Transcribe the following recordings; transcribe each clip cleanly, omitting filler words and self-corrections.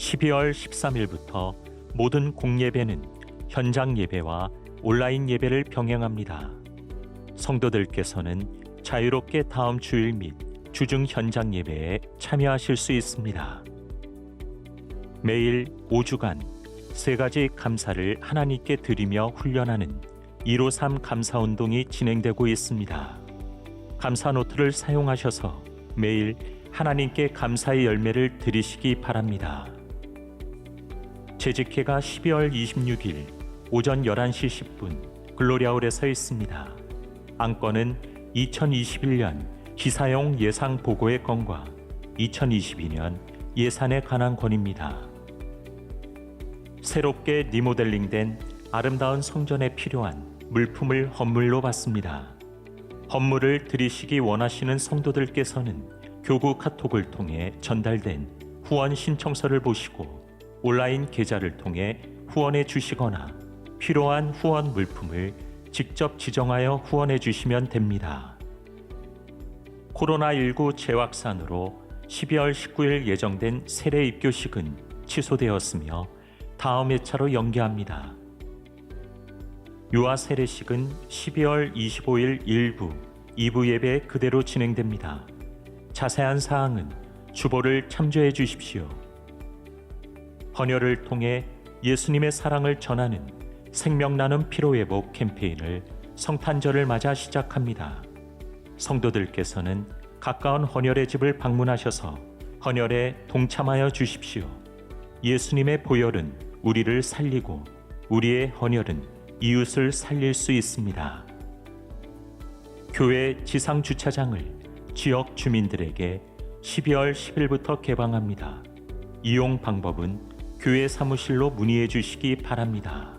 12월 13일부터 모든 공예배는 현장 예배와 온라인 예배를 병행합니다. 성도들께서는 자유롭게 다음 주일 및 주중 현장 예배에 참여하실 수 있습니다. 매일 5주간 3가지 감사를 하나님께 드리며 훈련하는 153 감사운동이 진행되고 있습니다. 감사 노트를 사용하셔서 매일 하나님께 감사의 열매를 드리시기 바랍니다. 재직회가 12월 26일 오전 11시 10분 글로리아홀에서 있습니다. 안건은 2021년 기사용 예상 보고의 건과 2022년 예산에 관한 건입니다. 새롭게 리모델링된 아름다운 성전에 필요한 물품을 헌물로 받습니다. 헌물을 드리시기 원하시는 성도들께서는 교구 카톡을 통해 전달된 후원 신청서를 보시고 온라인 계좌를 통해 후원해 주시거나 필요한 후원 물품을 직접 지정하여 후원해 주시면 됩니다. 코로나19 재확산으로 12월 19일 예정된 세례 입교식은 취소되었으며 다음 회차로 연기합니다. 유아 세례식은 12월 25일 일부, 2부 예배 그대로 진행됩니다. 자세한 사항은 주보를 참조해 주십시오. 헌혈을 통해 예수님의 사랑을 전하는 생명 나눔 피로회복 캠페인을 성탄절을 맞아 시작합니다. 성도들께서는 가까운 헌혈의 집을 방문하셔서 헌혈에 동참하여 주십시오. 예수님의 보혈은 우리를 살리고 우리의 헌혈은 이웃을 살릴 수 있습니다. 교회 지상 주차장을 지역 주민들에게 12월 10일부터 개방합니다. 이용 방법은 교회 사무실로 문의해 주시기 바랍니다.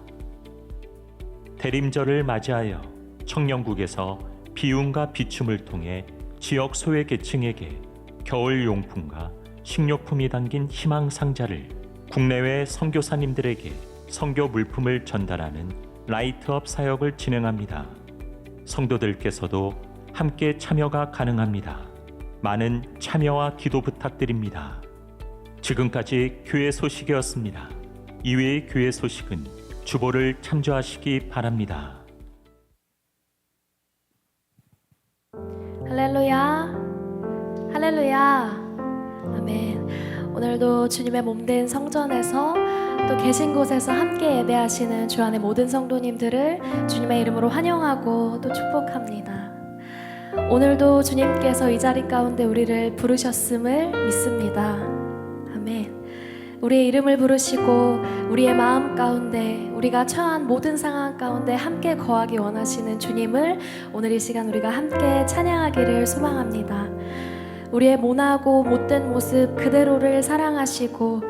대림절을 맞이하여 청년국에서 비움과 비춤을 통해 지역 소외계층에게 겨울 용품과 식료품이 담긴 희망 상자를 국내외 선교사님들에게 선교 물품을 전달하는 라이트업 사역을 진행합니다. 성도들께서도 함께 참여가 가능합니다. 많은 참여와 기도 부탁드립니다. 지금까지 교회 소식이었습니다. 이외의 교회 소식은 주보를 참조하시기 바랍니다. 할렐루야, 할렐루야, 아멘. 오늘도 주님의 몸된 성전에서 또 계신 곳에서 함께 예배하시는 주 안의 모든 성도님들을 주님의 이름으로 환영하고 또 축복합니다. 오늘도 주님께서 이 자리 가운데 우리를 부르셨음을 믿습니다. 아멘. 우리의 이름을 부르시고 우리의 마음 가운데 우리가 처한 모든 상황 가운데 함께 거하기 원하시는 주님을 오늘 이 시간 우리가 함께 찬양하기를 소망합니다. 우리의 모나고 못된 모습 그대로를 사랑하시고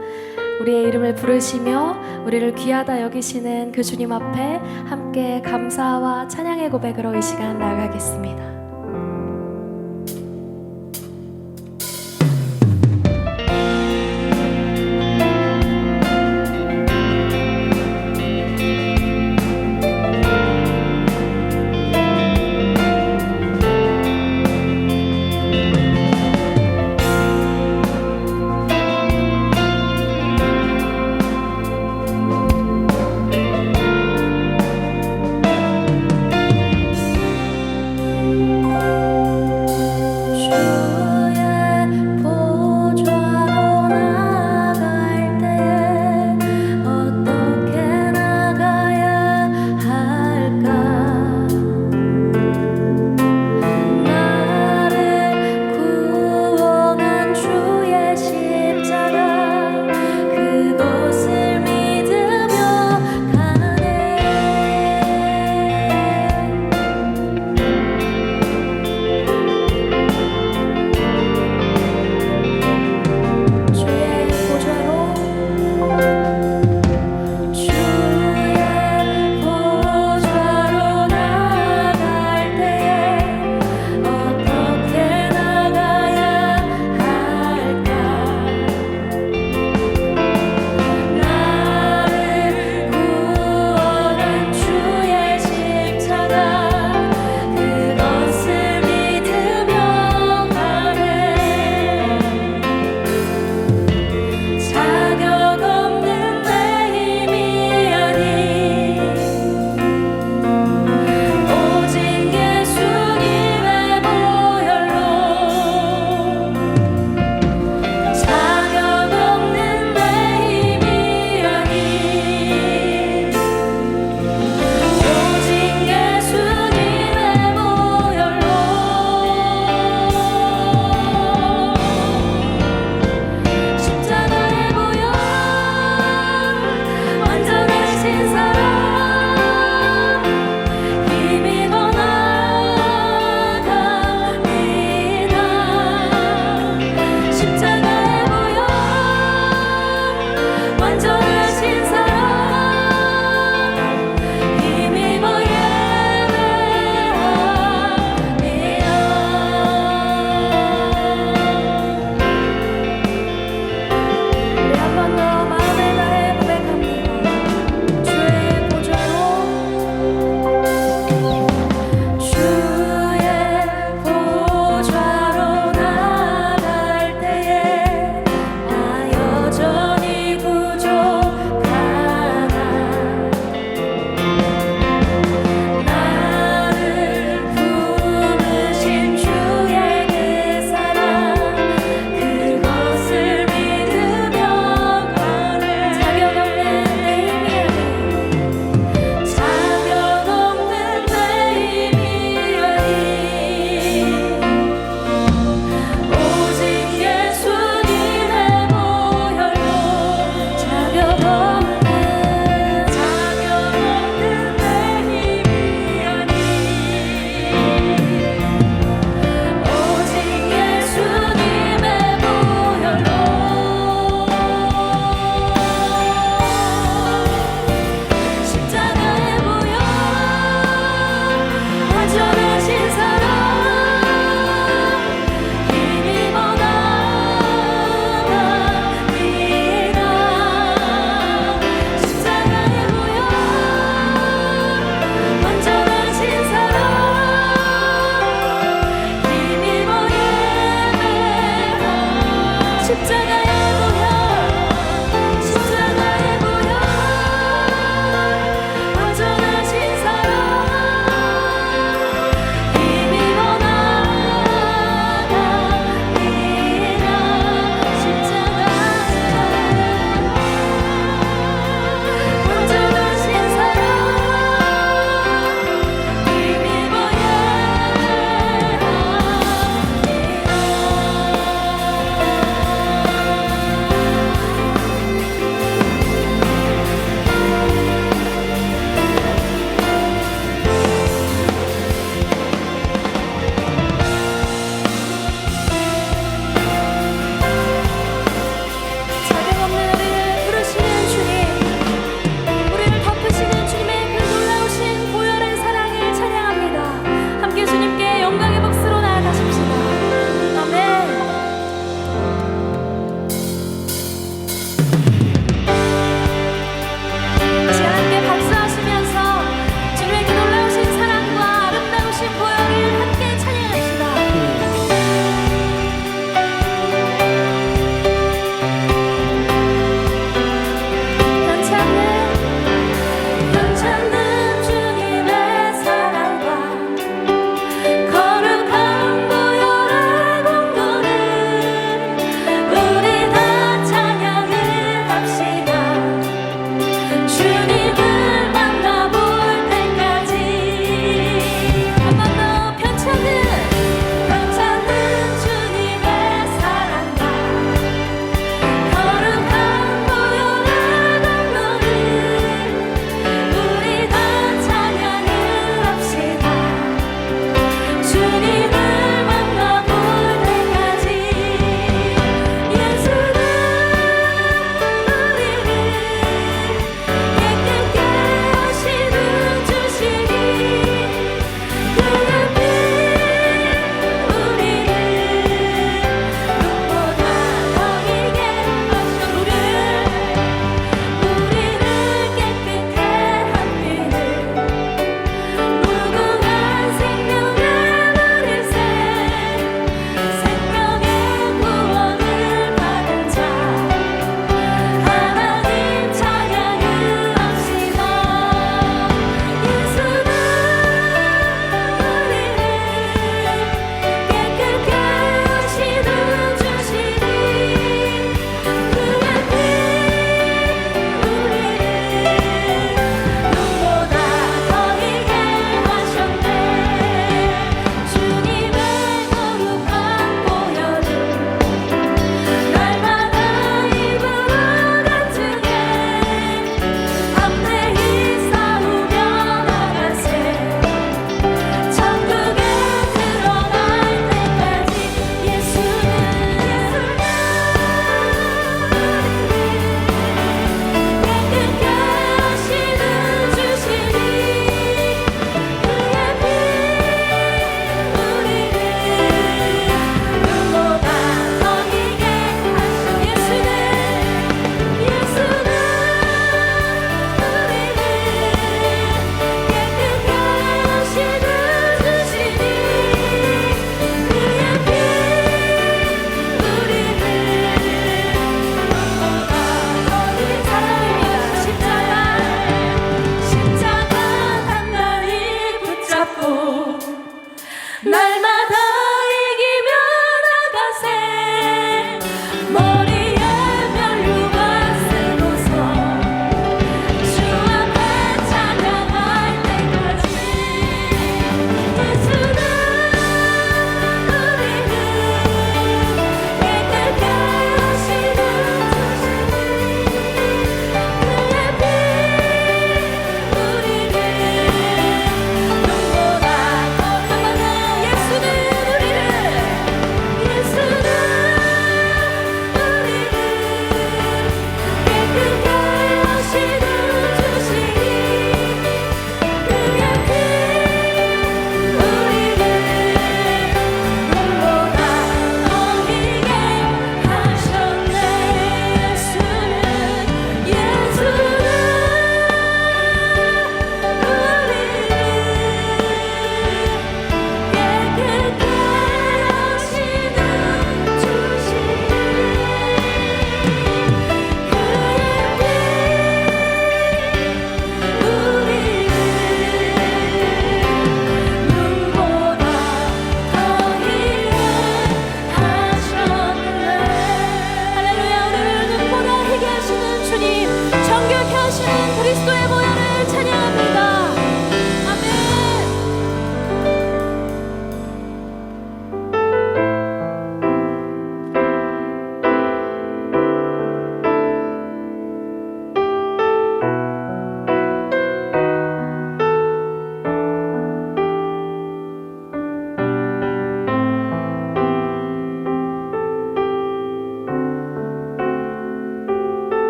우리의 이름을 부르시며 우리를 귀하다 여기시는 그 주님 앞에 함께 감사와 찬양의 고백으로 이 시간 나아가겠습니다.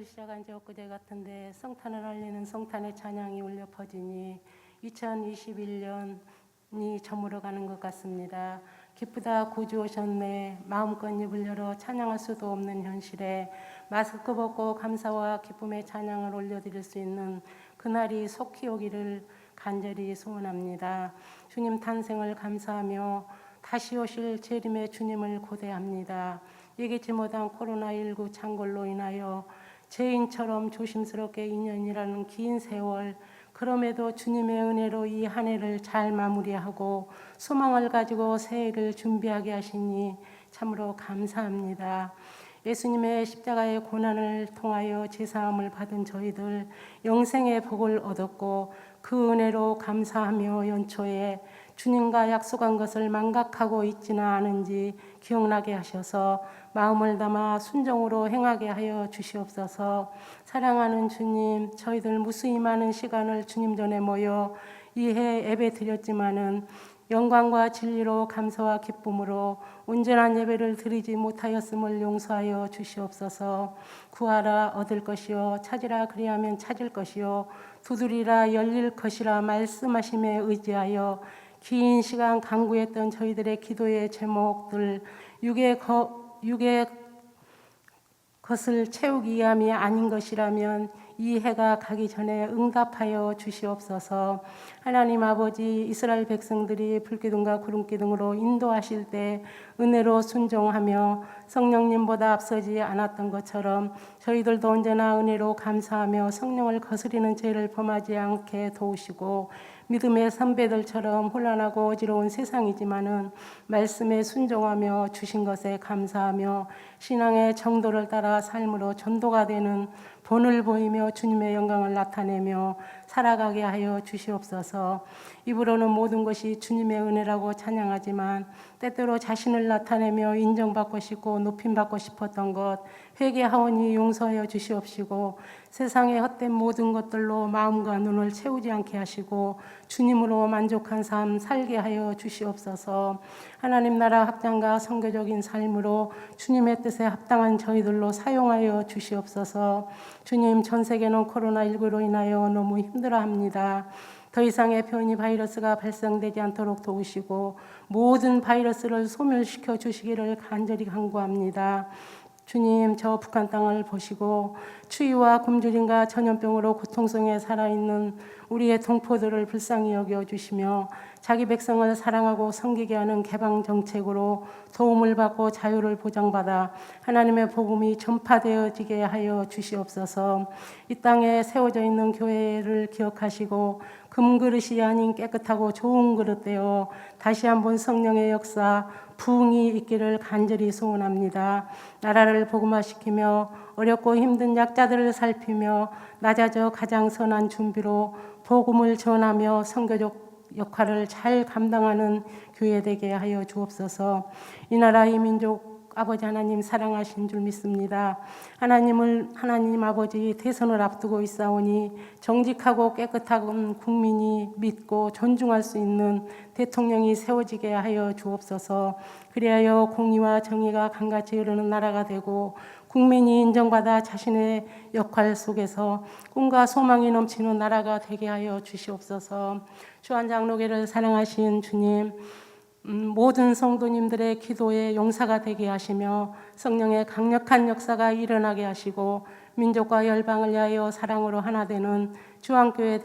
시작한 지 엊그제 같은데 성탄을 알리는 성탄의 찬양이 울려 퍼지니 2021년이 저물어가는 것 같습니다. 기쁘다 구주 오셨네. 마음껏 입을 열어 찬양할 수도 없는 현실에 마스크 벗고 감사와 기쁨의 찬양을 올려드릴 수 있는 그날이 속히 오기를 간절히 소원합니다. 주님 탄생을 감사하며 다시 오실 재림의 주님을 고대합니다. 예기치 못한 코로나19 창궐로 인하여 죄인처럼 조심스럽게 2년이라는 긴 세월, 그럼에도 주님의 은혜로 이 한 해를 잘 마무리하고 소망을 가지고 새해를 준비하게 하시니 참으로 감사합니다. 예수님의 십자가의 고난을 통하여 제사함을 받은 저희들 영생의 복을 얻었고 그 은혜로 감사하며 연초에 주님과 약속한 것을 망각하고 있지는 않은지 기억나게 하셔서 마음을 담아 순종으로 행하게 하여 주시옵소서. 사랑하는 주님, 저희들 무수히 많은 시간을 주님 전에 모여 이해 예배 드렸지만은 영광과 진리로 감사와 기쁨으로 온전한 예배를 드리지 못하였음을 용서하여 주시옵소서. 구하라 얻을 것이요 찾으라 그리하면 찾을 것이요 두드리라 열릴 것이라 말씀하심에 의지하여 긴 시간 간구했던 저희들의 기도의 제목들 육의 것을 채우기 위함이 아닌 것이라면 이 해가 가기 전에 응답하여 주시옵소서. 하나님 아버지, 이스라엘 백성들이 불기둥과 구름기둥으로 인도하실 때 은혜로 순종하며 성령님보다 앞서지 않았던 것처럼 저희들도 언제나 은혜로 감사하며 성령을 거스리는 죄를 범하지 않게 도우시고 믿음의 선배들처럼 혼란하고 어지러운 세상이지만은 말씀에 순종하며 주신 것에 감사하며 신앙의 정도를 따라 삶으로 전도가 되는 본을 보이며 주님의 영광을 나타내며 살아가게 하여 주시옵소서. 입으로는 모든 것이 주님의 은혜라고 찬양하지만 때때로 자신을 나타내며 인정받고 싶고 높임받고 싶었던 것 회개하오니 용서하여 주시옵시고 세상의 헛된 모든 것들로 마음과 눈을 채우지 않게 하시고 주님으로 만족한 삶 살게 하여 주시옵소서. 하나님 나라 확장과 선교적인 삶으로 주님의 뜻에 합당한 저희들로 사용하여 주시옵소서. 주님, 전 세계는 코로나19로 인하여 너무 힘들어합니다. 더 이상의 변이 바이러스가 발생되지 않도록 도우시고 모든 바이러스를 소멸시켜 주시기를 간절히 간구합니다. 주님, 저 북한 땅을 보시고 추위와 굶주림과 전염병으로 고통성에 살아있는 우리의 동포들을 불쌍히 여겨주시며 자기 백성을 사랑하고 섬기게 하는 개방 정책으로 도움을 받고 자유를 보장받아 하나님의 복음이 전파되어지게 하여 주시옵소서. 이 땅에 세워져 있는 교회를 기억하시고 금그릇이 아닌 깨끗하고 좋은 그릇 되어 다시 한번 성령의 역사 부흥이 있기를 간절히 소원합니다. 나라를 복음화시키며 어렵고 힘든 약자들을 살피며 낮아져 가장 선한 준비로 복음을 전하며 선교적 역할을 잘 감당하는 교회 되게 하여 주옵소서. 이 나라 이 민족 아버지 하나님 사랑하신 줄 믿습니다. 하나님 아버지 대선을 앞두고 있사오니 정직하고 깨끗한 국민이 믿고 존중할 수 있는 대통령이 세워지게 하여 주옵소서. 그리하여 공의와 정의가 강같이 흐르는 나라가 되고 국민이 인정받아 자신의 역할 속에서 꿈과 소망이 넘치는 나라가 되게 하여 주시옵소서. 주한장로교를 사랑하신 주님, 모든 성도님들의 기도에 용사가 되게 하시며 성령의 강력한 역사가 일어나게 하시고 민족과 열방을 위하여 사랑으로 하나 되는 주한교회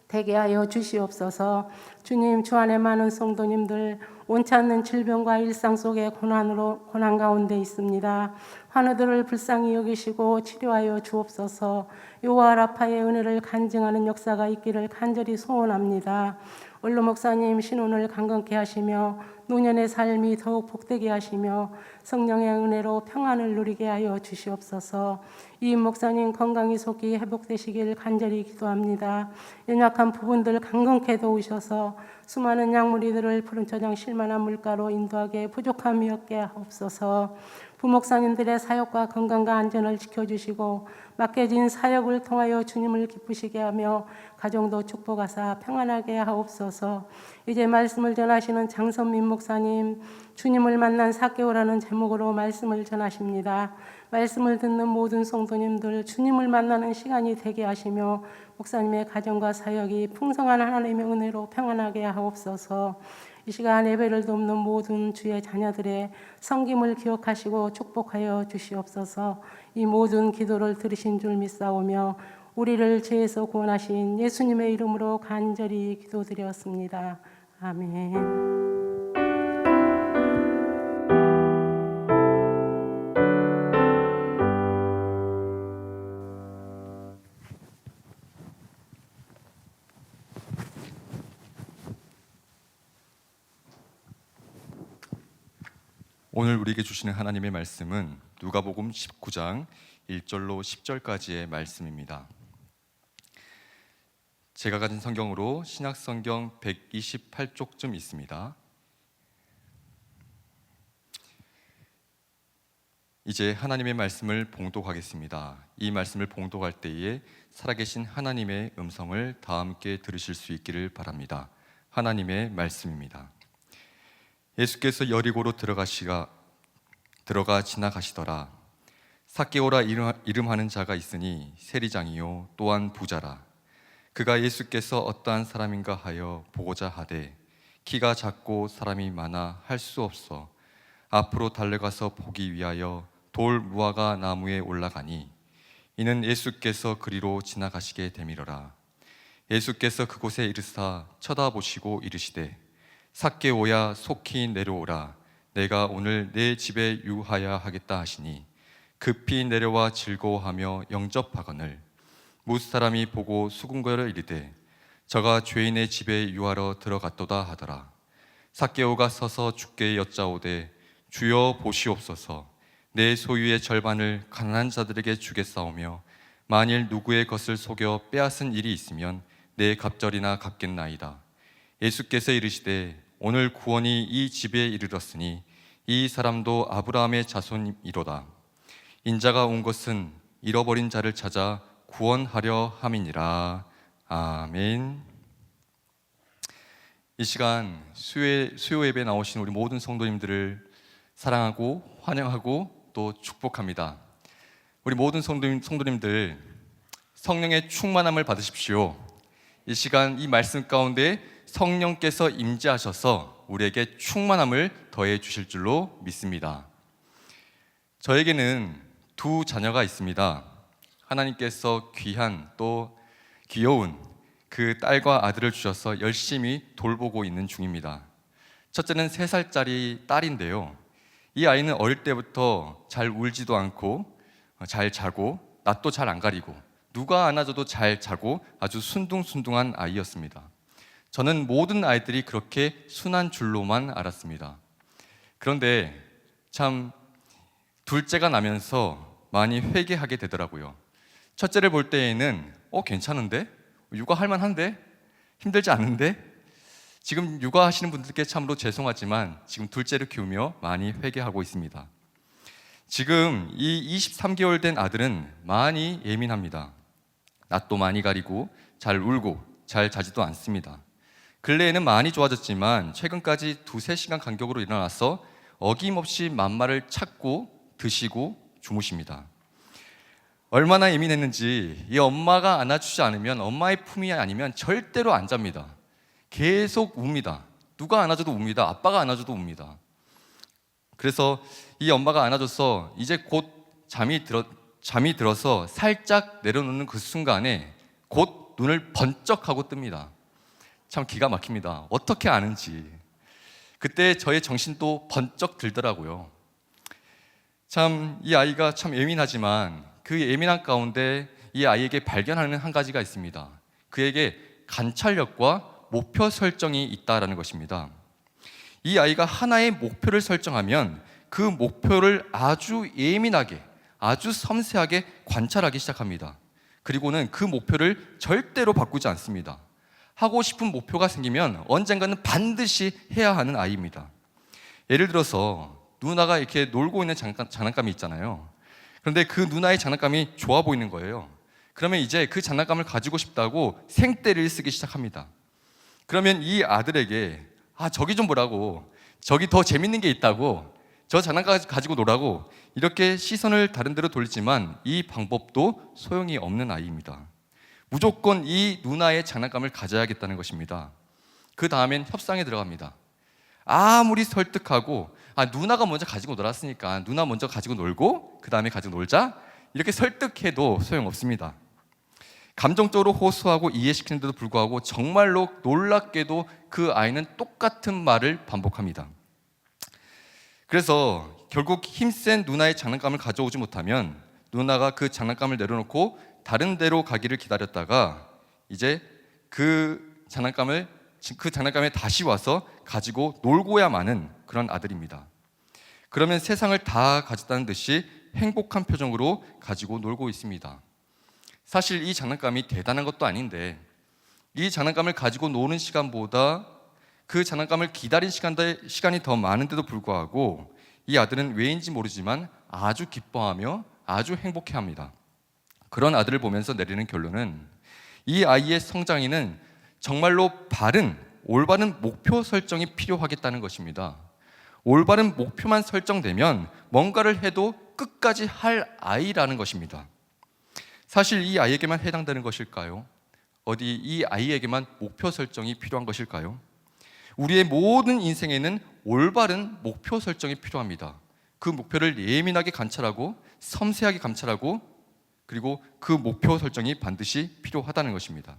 되게 하여 주시옵소서. 주님, 주 안에 많은 성도님들 원치 않는 질병과 일상 속의 고난 가운데 있습니다. 환우들을 불쌍히 여기시고 치료하여 주옵소서. 요와 라파의 은혜를 간증하는 역사가 있기를 간절히 소원합니다. 원로 목사님 신혼을 강건케 하시며 노년의 삶이 더욱 복되게 하시며 성령의 은혜로 평안을 누리게 하여 주시옵소서. 이 목사님 건강이 속히 회복되시길 간절히 기도합니다. 연약한 부분들 강건케 도우셔서 수많은 양무리들을 푸른 초장 실만한 물가로 인도하게 부족함이 없게 하옵소서. 부목사님들의 사역과 건강과 안전을 지켜주시고 맡겨진 사역을 통하여 주님을 기쁘시게 하며 가정도 축복하사 평안하게 하옵소서. 이제 말씀을 전하시는 장선민 목사님, 주님을 만난 삭개오라는 제목으로 말씀을 전하십니다. 말씀을 듣는 모든 성도님들 주님을 만나는 시간이 되게 하시며 목사님의 가정과 사역이 풍성한 하나님의 은혜로 평안하게 하옵소서. 이 시간 예배를 돕는 모든 주의 자녀들의 성김을 기억하시고 축복하여 주시옵소서. 이 모든 기도를 들으신 줄 믿사오며 우리를 죄에서 구원하신 예수님의 이름으로 간절히 기도드렸습니다. 아멘. 오늘 우리에게 주시는 하나님의 말씀은 누가복음 19장 1절로 10절까지의 말씀입니다. 제가 가진 성경으로 신약성경 128쪽쯤 있습니다. 이제 하나님의 말씀을 봉독하겠습니다. 이 말씀을 봉독할 때에 살아계신 하나님의 음성을 다 함께 들으실 수 있기를 바랍니다. 하나님의 말씀입니다. 예수께서 여리고로 들어가 지나가시더라. 삭개오라 이름하는 자가 있으니 세리장이요 또한 부자라. 그가 예수께서 어떠한 사람인가 하여 보고자 하되 키가 작고 사람이 많아 할 수 없어 앞으로 달려가서 보기 위하여 돌 무화과 나무에 올라가니 이는 예수께서 그리로 지나가시게 되밀어라. 예수께서 그곳에 이르사 쳐다보시고 이르시되 삭개오야 속히 내려오라. 내가 오늘 내 집에 유하야 하겠다 하시니 급히 내려와 즐거워하며 영접하거늘 무사람이 보고 수군거려 이르되 저가 죄인의 집에 유하러 들어갔도다 하더라. 삭개오가 서서 주께 여짜오되 주여 보시옵소서. 내 소유의 절반을 가난한 자들에게 주겠사오며 만일 누구의 것을 속여 빼앗은 일이 있으면 내 갑절이나 갚겠나이다. 예수께서 이르시되 오늘 구원이 이 집에 이르렀으니 이 사람도 아브라함의 자손이로다. 인자가 온 것은 잃어버린 자를 찾아 구원하려 함이니라. 아멘. 이 시간 수요 예배에 나오신 우리 모든 성도님들을 사랑하고 환영하고 또 축복합니다. 우리 모든 성도님들 성령의 충만함을 받으십시오. 이 시간 이 말씀 가운데 성령께서 임재하셔서 우리에게 충만함을 더해 주실 줄로 믿습니다. 저에게는 두 자녀가 있습니다. 하나님께서 귀한 또 귀여운 그 딸과 아들을 주셔서 열심히 돌보고 있는 중입니다. 첫째는 3살짜리 딸인데요. 이 아이는 어릴 때부터 잘 울지도 않고 잘 자고 낯도 잘 안 가리고 누가 안아줘도 잘 자고 아주 순둥순둥한 아이였습니다. 저는 모든 아이들이 그렇게 순한 줄로만 알았습니다. 그런데 참 둘째가 나면서 많이 회개하게 되더라고요. 첫째를 볼 때에는 괜찮은데? 육아할 만한데? 힘들지 않은데? 지금 육아하시는 분들께 참으로 죄송하지만 지금 둘째를 키우며 많이 회개하고 있습니다. 지금 이 23개월 된 아들은 많이 예민합니다. 낯도 많이 가리고 잘 울고 잘 자지도 않습니다. 근래에는 많이 좋아졌지만 최근까지 2-3시간 간격으로 일어나서 어김없이 맘마를 찾고 드시고 주무십니다. 얼마나 예민했는지 이 엄마가 안아주지 않으면 엄마의 품이 아니면 절대로 안 잡니다. 계속 웁니다. 누가 안아줘도 웁니다. 아빠가 안아줘도 웁니다. 그래서 이 엄마가 안아줘서 이제 곧 잠이 들어서 살짝 내려놓는 그 순간에 곧 눈을 번쩍하고 뜹니다. 참 기가 막힙니다. 어떻게 아는지. 그때 저의 정신도 번쩍 들더라고요. 참 이 아이가 참 예민하지만 그 예민한 가운데 이 아이에게 발견하는 한 가지가 있습니다. 그에게 관찰력과 목표 설정이 있다라는 것입니다. 이 아이가 하나의 목표를 설정하면 그 목표를 아주 예민하게, 아주 섬세하게 관찰하기 시작합니다. 그리고는 그 목표를 절대로 바꾸지 않습니다. 하고 싶은 목표가 생기면 언젠가는 반드시 해야 하는 아이입니다. 예를 들어서 누나가 이렇게 놀고 있는 장난감이 있잖아요. 그런데 그 누나의 장난감이 좋아 보이는 거예요. 그러면 이제 그 장난감을 가지고 싶다고 생떼를 쓰기 시작합니다. 그러면 이 아들에게 저기 좀 보라고, 저기 더 재밌는 게 있다고, 저 장난감 가지고 놀라고 이렇게 시선을 다른 데로 돌리지만 이 방법도 소용이 없는 아이입니다. 무조건 이 누나의 장난감을 가져야겠다는 것입니다. 그 다음엔 협상에 들어갑니다. 아무리 설득하고 누나가 먼저 가지고 놀았으니까 누나 먼저 가지고 놀고 그 다음에 가지고 놀자, 이렇게 설득해도 소용없습니다. 감정적으로 호소하고 이해시키는데도 불구하고 정말로 놀랍게도 그 아이는 똑같은 말을 반복합니다. 그래서 결국 힘센 누나의 장난감을 가져오지 못하면 누나가 그 장난감을 내려놓고 다른 데로 가기를 기다렸다가 이제 그 장난감에 다시 와서 가지고 놀고야 마는 그런 아들입니다. 그러면 세상을 다 가졌다는 듯이 행복한 표정으로 가지고 놀고 있습니다. 사실 이 장난감이 대단한 것도 아닌데 이 장난감을 가지고 노는 시간보다 그 장난감을 기다린 시간이 더 많은데도 불구하고 이 아들은 왜인지 모르지만 아주 기뻐하며 아주 행복해합니다. 그런 아들을 보면서 내리는 결론은 이 아이의 성장에는 정말로 올바른 목표 설정이 필요하겠다는 것입니다. 올바른 목표만 설정되면 뭔가를 해도 끝까지 할 아이라는 것입니다. 사실 이 아이에게만 해당되는 것일까요? 어디 이 아이에게만 목표 설정이 필요한 것일까요? 우리의 모든 인생에는 올바른 목표 설정이 필요합니다. 그 목표를 예민하게 관찰하고 섬세하게 감찰하고 그리고 그 목표 설정이 반드시 필요하다는 것입니다.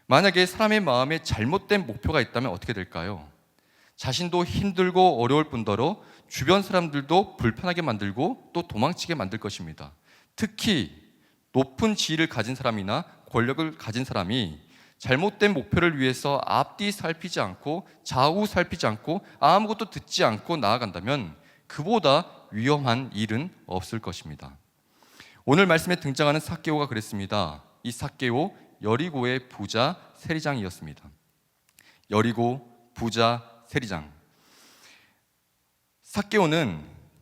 만약에 사람의 마음에 잘못된 목표가 있다면 어떻게 될까요? 자신도 힘들고 어려울 뿐더러 주변 사람들도 불편하게 만들고 또 도망치게 만들 것입니다. 특히 높은 지위를 가진 사람이나 권력을 가진 사람이 잘못된 목표를 위해서 앞뒤 살피지 않고 좌우 살피지 않고 아무것도 듣지 않고 나아간다면 그보다 위험한 일은 없을 것입니다. 오늘 말씀에 등장하는 삭개오가 그랬습니다. 이 삭개오, 여리고의 부자 세리장이었습니다. 여리고 부자 세리장.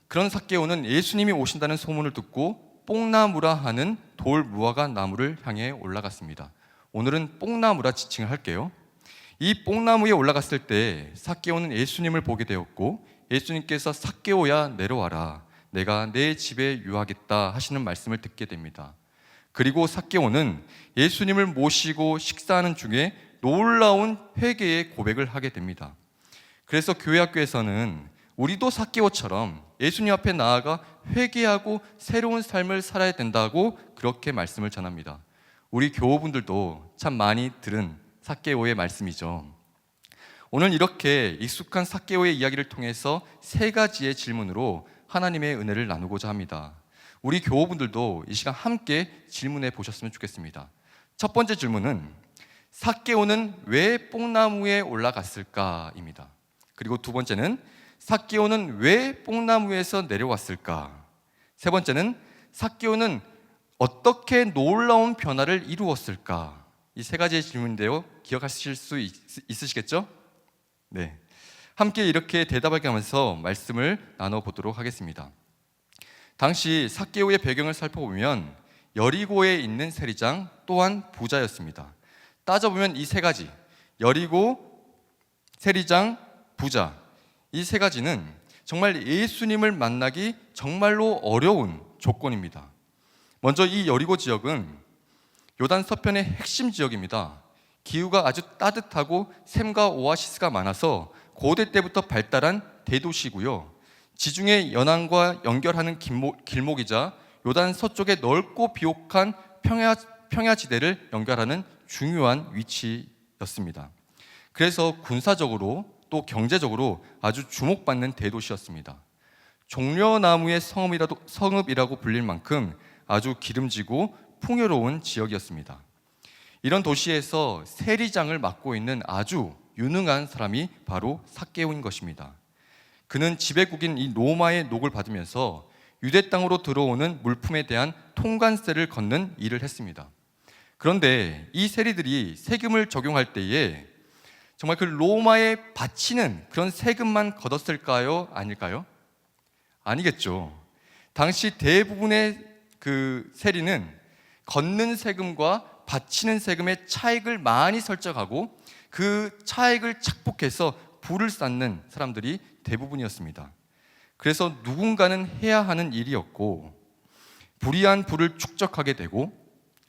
그런 삭개오는 예수님이 오신다는 소문을 듣고 뽕나무라 하는 돌 무화과 나무를 향해 올라갔습니다. 오늘은 뽕나무라 지칭을 할게요. 이 뽕나무에 올라갔을 때 삭개오는 예수님을 보게 되었고 예수님께서 삭개오야 내려와라, 내가 내 집에 유하겠다 하시는 말씀을 듣게 됩니다. 그리고 삭개오는 예수님을 모시고 식사하는 중에 놀라운 회개의 고백을 하게 됩니다. 그래서 교회 학교에서는 우리도 삭개오처럼 예수님 앞에 나아가 회개하고 새로운 삶을 살아야 된다고 그렇게 말씀을 전합니다. 우리 교우분들도 참 많이 들은 삭개오의 말씀이죠. 오늘 이렇게 익숙한 삭개오의 이야기를 통해서 세 가지의 질문으로 하나님의 은혜를 나누고자 합니다. 우리 교우분들도 이 시간 함께 질문해 보셨으면 좋겠습니다. 첫 번째 질문은 삭개오는 왜 뽕나무에 올라갔을까입니다. 그리고 두 번째는 삭개오는 왜 뽕나무에서 내려왔을까? 세 번째는 삭개오는 어떻게 놀라운 변화를 이루었을까? 이 세 가지의 질문인데요. 기억하실 수 있으시겠죠? 네. 함께 이렇게 대답하게 하면서 말씀을 나눠보도록 하겠습니다. 당시 삭개오의 배경을 살펴보면 여리고에 있는 세리장 또한 부자였습니다. 따져보면 이 세 가지, 여리고, 세리장, 부자, 이 세 가지는 정말 예수님을 만나기 정말로 어려운 조건입니다. 먼저 이 여리고 지역은 요단 서편의 핵심 지역입니다. 기후가 아주 따뜻하고 샘과 오아시스가 많아서 고대 때부터 발달한 대도시고요. 지중해 연안과 연결하는 길목이자 요단 서쪽의 넓고 비옥한 평야지대를 연결하는 중요한 위치였습니다. 그래서 군사적으로 또 경제적으로 아주 주목받는 대도시였습니다. 종려나무의 성읍이라고 불릴 만큼 아주 기름지고 풍요로운 지역이었습니다. 이런 도시에서 세리장을 맡고 있는 아주 유능한 사람이 바로 삭개오인 것입니다. 그는 지배국인 이 로마의 녹을 받으면서 유대 땅으로 들어오는 물품에 대한 통관세를 걷는 일을 했습니다. 그런데 이 세리들이 세금을 적용할 때에 정말 그 로마에 바치는 그런 세금만 걷었을까요? 아닐까요? 아니겠죠. 당시 대부분의 그 세리는 걷는 세금과 바치는 세금의 차익을 많이 설정하고 그 차익을 착복해서 부를 쌓는 사람들이 대부분이었습니다. 그래서 누군가는 해야 하는 일이었고 불의한 부를 축적하게 되고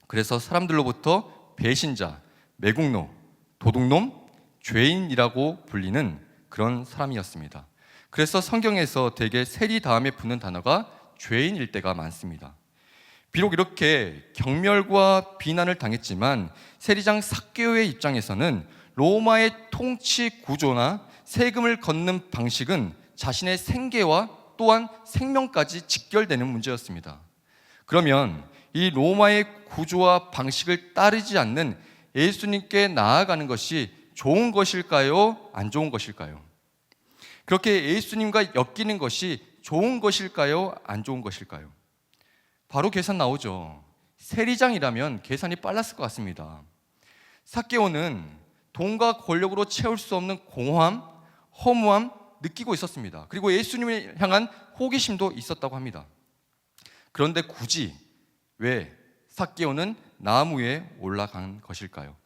그래서 사람들로부터 배신자, 매국노, 도둑놈, 죄인이라고 불리는 그런 사람이었습니다. 그래서 성경에서 대개 세리 다음에 붙는 단어가 죄인일 때가 많습니다. 비록 이렇게 경멸과 비난을 당했지만 세리장 삭개오의 입장에서는 로마의 통치 구조나 세금을 걷는 방식은 자신의 생계와 또한 생명까지 직결되는 문제였습니다. 그러면 이 로마의 구조와 방식을 따르지 않는 예수님께 나아가는 것이 좋은 것일까요? 안 좋은 것일까요? 그렇게 예수님과 엮이는 것이 좋은 것일까요? 안 좋은 것일까요? 바로 계산 나오죠. 세리장이라면 계산이 빨랐을 것 같습니다. 삭개오는 돈과 권력으로 채울 수 없는 공허함, 허무함 느끼고 있었습니다. 그리고 예수님을 향한 호기심도 있었다고 합니다. 그런데 굳이 왜 삭개오는 나무 위에 올라간 것일까요?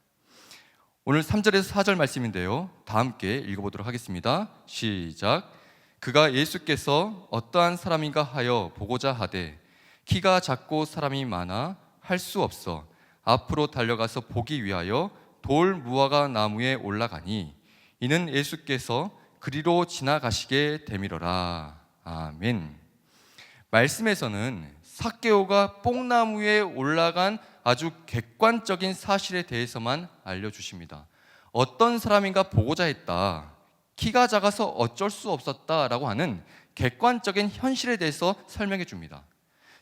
오늘 3절에서 4절 말씀인데요. 다 함께 읽어보도록 하겠습니다. 시작. 그가 예수께서 어떠한 사람인가 하여 보고자 하되 키가 작고 사람이 많아 할 수 없어 앞으로 달려가서 보기 위하여 돌 무화과 나무에 올라가니 이는 예수께서 그리로 지나가시게 되밀어라. 아멘. 말씀에서는 삭개오가 뽕나무 위에 올라간 아주 객관적인 사실에 대해서만 알려주십니다. 어떤 사람인가 보고자 했다, 키가 작아서 어쩔 수 없었다라고 하는 객관적인 현실에 대해서 설명해 줍니다.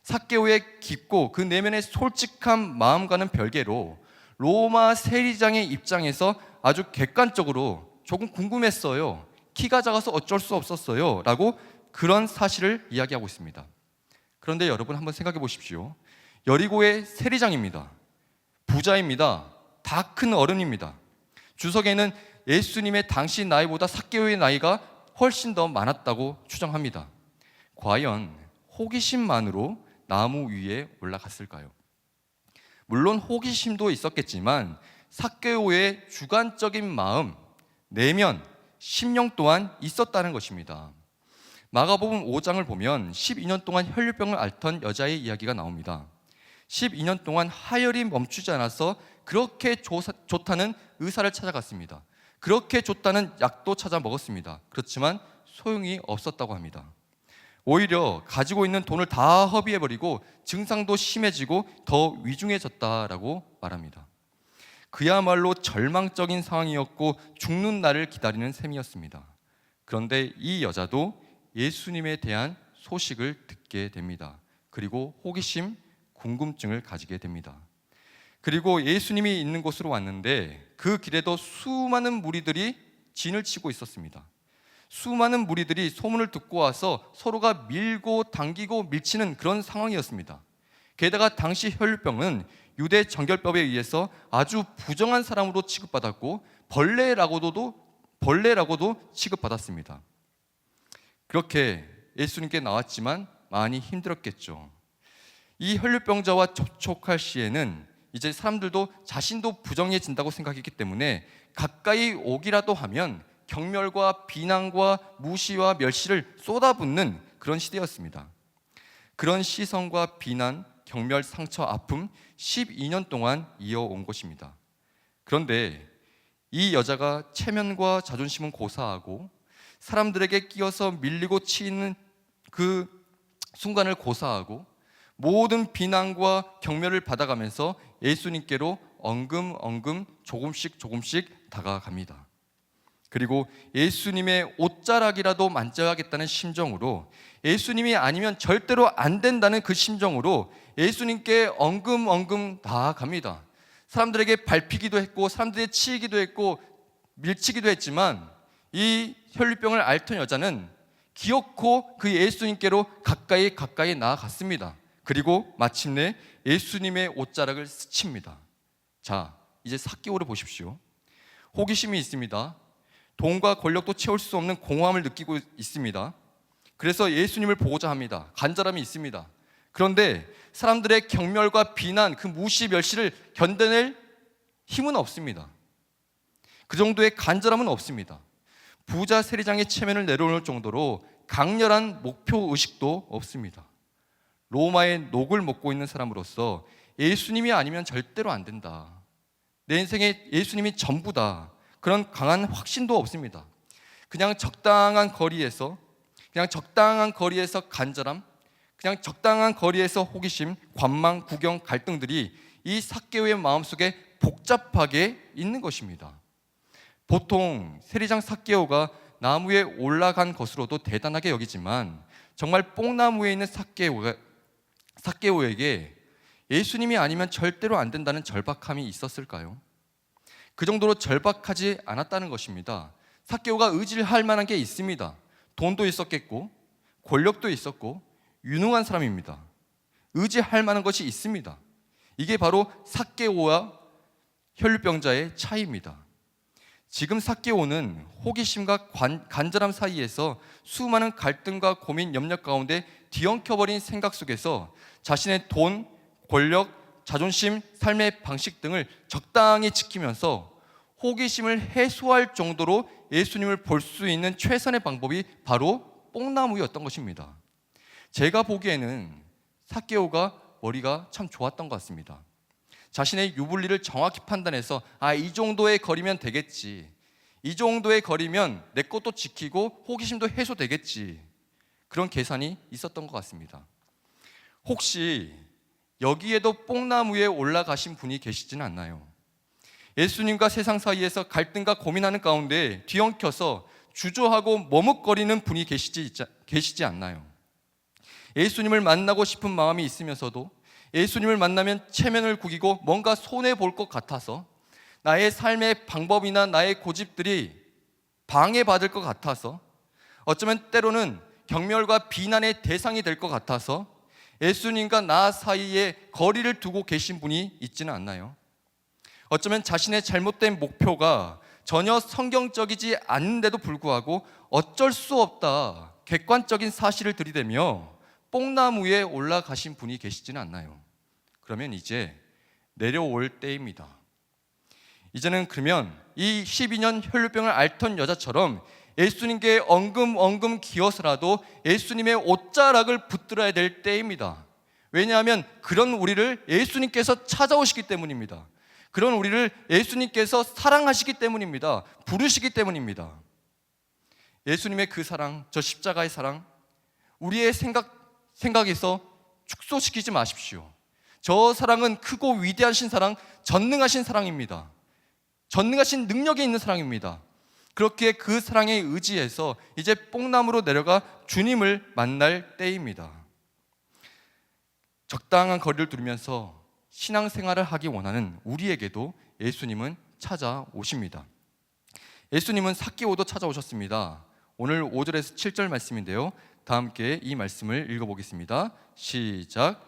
삭개오의 깊고 그 내면의 솔직한 마음과는 별개로 로마 세리장의 입장에서 아주 객관적으로 조금 궁금했어요, 키가 작아서 어쩔 수 없었어요 라고 그런 사실을 이야기하고 있습니다. 그런데 여러분 한번 생각해 보십시오. 여리고의 세리장입니다. 부자입니다. 다 큰 어른입니다. 주석에는 예수님의 당시 나이보다 삭개오의 나이가 훨씬 더 많았다고 추정합니다. 과연 호기심만으로 나무 위에 올라갔을까요? 물론 호기심도 있었겠지만 삭개오의 주관적인 마음, 내면, 심령 또한 있었다는 것입니다. 마가복음 5장을 보면 12년 동안 혈류병을 앓던 여자의 이야기가 나옵니다. 12년 동안 하혈이 멈추지 않아서 그렇게 좋다는 의사를 찾아갔습니다. 그렇게 좋다는 약도 찾아 먹었습니다. 그렇지만 소용이 없었다고 합니다. 오히려 가지고 있는 돈을 다 허비해버리고 증상도 심해지고 더 위중해졌다라고 말합니다. 그야말로 절망적인 상황이었고 죽는 날을 기다리는 셈이었습니다. 그런데 이 여자도 예수님에 대한 소식을 듣게 됩니다. 그리고 호기심, 궁금증을 가지게 됩니다. 그리고 예수님이 있는 곳으로 왔는데 그 길에도 수많은 무리들이 진을 치고 있었습니다. 수많은 무리들이 소문을 듣고 와서 서로가 밀고 당기고 밀치는 그런 상황이었습니다. 게다가 당시 혈류병은 유대 정결법에 의해서 아주 부정한 사람으로 취급받았고 벌레라고도 취급받았습니다. 그렇게 예수님께 나왔지만 많이 힘들었겠죠. 이 혈류병자와 접촉할 시에는 이제 사람들도 자신도 부정해진다고 생각했기 때문에 가까이 오기라도 하면 경멸과 비난과 무시와 멸시를 쏟아붓는 그런 시대였습니다. 그런 시선과 비난, 경멸, 상처, 아픔 12년 동안 이어온 것입니다. 그런데 이 여자가 체면과 자존심은 고사하고 사람들에게 끼어서 밀리고 치이는 그 순간을 고사하고 모든 비난과 경멸을 받아가면서 예수님께로 엉금엉금 조금씩 다가갑니다. 그리고 예수님의 옷자락이라도 만져야겠다는 심정으로, 예수님이 아니면 절대로 안 된다는 그 심정으로 예수님께 엉금엉금 다가갑니다. 사람들에게 밟히기도 했고 사람들에게 치이기도 했고 밀치기도 했지만 이 혈류병을 앓던 여자는 기어코 그 예수님께로 가까이 나아갔습니다. 그리고 마침내 예수님의 옷자락을 스칩니다. 자, 이제 삭개오를 보십시오. 호기심이 있습니다. 돈과 권력도 채울 수 없는 공허함을 느끼고 있습니다. 그래서 예수님을 보고자 합니다. 간절함이 있습니다. 그런데 사람들의 경멸과 비난, 그 무시 멸시를 견뎌낼 힘은 없습니다. 그 정도의 간절함은 없습니다. 부자 세리장의 체면을 내려놓을 정도로 강렬한 목표 의식도 없습니다. 로마의 녹을 먹고 있는 사람으로서 예수님이 아니면 절대로 안 된다, 내 인생에 예수님이 전부다, 그런 강한 확신도 없습니다. 그냥 적당한 거리에서 간절함, 그냥 적당한 거리에서 호기심, 관망, 구경, 갈등들이 이 삭개오의 마음속에 복잡하게 있는 것입니다. 보통 세리장 삭개오가 나무에 올라간 것으로도 대단하게 여기지만 정말 뽕나무 위에 있는 삭개오에게 예수님이 아니면 절대로 안 된다는 절박함이 있었을까요? 그 정도로 절박하지 않았다는 것입니다. 삭개오가 의지할 만한 게 있습니다. 돈도 있었겠고 권력도 있었고 유능한 사람입니다. 의지할 만한 것이 있습니다. 이게 바로 삭개오와 혈류병자의 차이입니다. 지금 삭개오는 호기심과 간절함 사이에서 수많은 갈등과 고민, 염려 가운데 뒤엉켜버린 생각 속에서 자신의 돈, 권력, 자존심, 삶의 방식 등을 적당히 지키면서 호기심을 해소할 정도로 예수님을 볼 수 있는 최선의 방법이 바로 뽕나무였던 것입니다. 제가 보기에는 삭개오가 머리가 참 좋았던 것 같습니다. 자신의 유불리를 정확히 판단해서 이 정도의 거리면 되겠지, 이 정도의 거리면 내 것도 지키고 호기심도 해소되겠지, 그런 계산이 있었던 것 같습니다. 혹시 여기에도 뽕나무에 올라가신 분이 계시지는 않나요? 예수님과 세상 사이에서 갈등과 고민하는 가운데 뒤엉켜서 주저하고 머뭇거리는 분이 계시지 않나요? 예수님을 만나고 싶은 마음이 있으면서도 예수님을 만나면 체면을 구기고 뭔가 손해볼 것 같아서, 나의 삶의 방법이나 나의 고집들이 방해받을 것 같아서, 어쩌면 때로는 경멸과 비난의 대상이 될 것 같아서 예수님과 나 사이에 거리를 두고 계신 분이 있지는 않나요? 어쩌면 자신의 잘못된 목표가 전혀 성경적이지 않은데도 불구하고 어쩔 수 없다, 객관적인 사실을 들이대며 뽕나무 위에 올라가신 분이 계시지는 않나요? 그러면 이제 내려올 때입니다. 이제는 그러면 이 12년 혈류병을 앓던 여자처럼 예수님께 엉금엉금 기어서라도 예수님의 옷자락을 붙들어야 될 때입니다. 왜냐하면 그런 우리를 예수님께서 찾아오시기 때문입니다. 그런 우리를 예수님께서 사랑하시기 때문입니다. 부르시기 때문입니다. 예수님의 그 사랑, 저 십자가의 사랑, 우리의 생각에서 축소시키지 마십시오. 저 사랑은 크고 위대하신 사랑, 전능하신 사랑입니다. 전능하신 능력이 있는 사랑입니다. 그렇게 그 사랑에 의지해서 이제 뽕나무로 내려가 주님을 만날 때입니다. 적당한 거리를 두면서 신앙생활을 하기 원하는 우리에게도 예수님은 찾아오십니다. 예수님은 삭개오도 찾아오셨습니다. 오늘 5절에서 7절 말씀인데요, 다 함께 이 말씀을 읽어보겠습니다. 시작.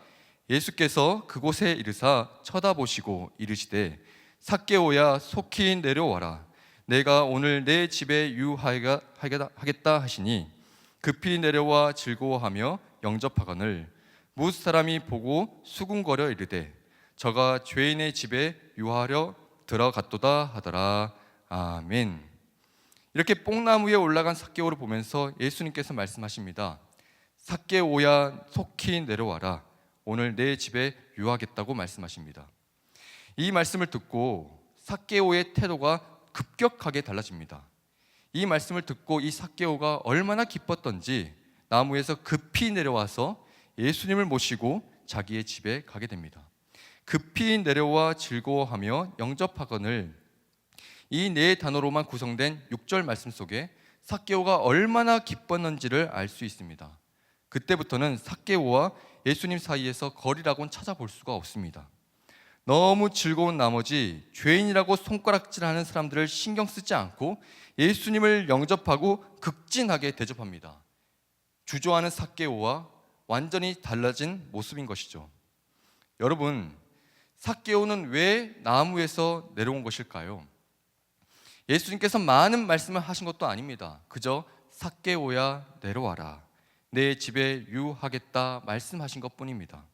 예수께서 그곳에 이르사 쳐다보시고 이르시되 삭개오야 속히 내려와라, 내가 오늘 내 집에 유하겠다 하시니 급히 내려와 즐거워하며 영접하거늘 무슨 사람이 보고 수군거려 이르되 저가 죄인의 집에 유하려 들어갔도다 하더라. 아멘. 이렇게 뽕나무 위에 올라간 삭개오를 보면서 예수님께서 말씀하십니다. 삭개오야 속히 내려와라, 오늘 내 집에 유하겠다고 말씀하십니다. 이 말씀을 듣고 삭개오의 태도가 급격하게 달라집니다. 이 말씀을 듣고 이 삭개오가 얼마나 기뻤던지 나무에서 급히 내려와서 예수님을 모시고 자기의 집에 가게 됩니다. 급히 내려와 즐거워하며 영접하거늘, 이 네 단어로만 구성된 6절 말씀 속에 삭개오가 얼마나 기뻤는지를 알 수 있습니다. 그때부터는 삭개오와 예수님 사이에서 거리라고는 찾아볼 수가 없습니다. 너무 즐거운 나머지 죄인이라고 손가락질하는 사람들을 신경 쓰지 않고 예수님을 영접하고 극진하게 대접합니다. 주저하는 삭개오와 완전히 달라진 모습인 것이죠. 여러분, 삭개오는 왜 나무에서 내려온 것일까요? 예수님께서 많은 말씀을 하신 것도 아닙니다. 그저 삭개오야 내려와라, 내 집에 유하겠다 말씀하신 것뿐입니다.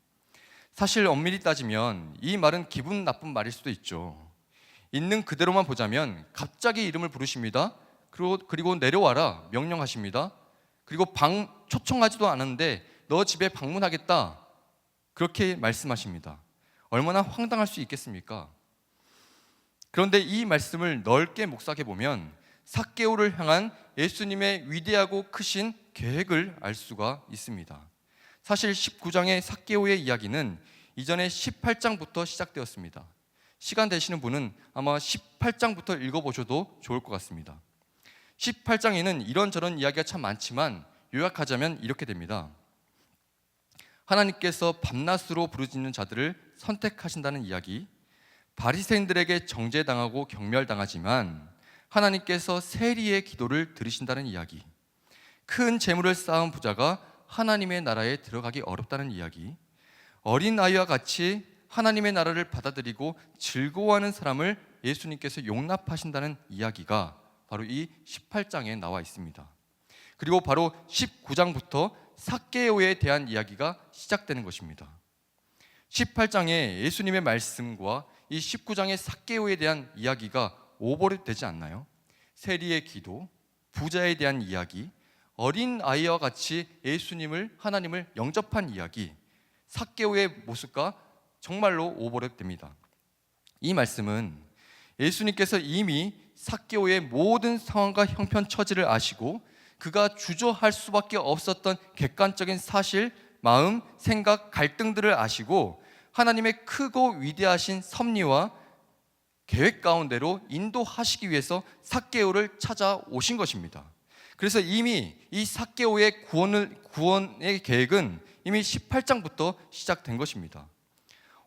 사실 엄밀히 따지면 이 말은 기분 나쁜 말일 수도 있죠. 있는 그대로만 보자면 갑자기 이름을 부르십니다. 그리고 내려와라 명령하십니다. 그리고 초청하지도 않았는데 너 집에 방문하겠다 그렇게 말씀하십니다. 얼마나 황당할 수 있겠습니까? 그런데 이 말씀을 넓게 묵상해 보면 삭개오를 향한 예수님의 위대하고 크신 계획을 알 수가 있습니다. 사실 19장의 삭개오의 이야기는 이전에 18장부터 시작되었습니다. 시간 되시는 분은 아마 18장부터 읽어보셔도 좋을 것 같습니다. 18장에는 이런저런 이야기가 참 많지만 요약하자면 이렇게 됩니다. 하나님께서 밤낮으로 부르짖는 자들을 선택하신다는 이야기, 바리새인들에게 정죄당하고 경멸당하지만 하나님께서 세리의 기도를 들으신다는 이야기, 큰 재물을 쌓은 부자가 하나님의 나라에 들어가기 어렵다는 이야기, 어린 아이와 같이 하나님의 나라를 받아들이고 즐거워하는 사람을 예수님께서 용납하신다는 이야기가 바로 이 18장에 나와 있습니다. 그리고 바로 19장부터 삭개오에 대한 이야기가 시작되는 것입니다. 18장의 예수님의 말씀과 이 19장의 삭개오에 대한 이야기가 오버랩되지 않나요? 세리의 기도, 부자에 대한 이야기, 어린 아이와 같이 하나님을 영접한 이야기, 삭개오의 모습과 정말로 오버랩됩니다. 이 말씀은 예수님께서 이미 삭개오의 모든 상황과 형편 처지를 아시고 그가 주저할 수밖에 없었던 객관적인 사실, 마음, 생각, 갈등들을 아시고 하나님의 크고 위대하신 섭리와 계획 가운데로 인도하시기 위해서 삭개오를 찾아오신 것입니다. 그래서 이미 이 삭개오의 구원의 계획은 이미 18장부터 시작된 것입니다.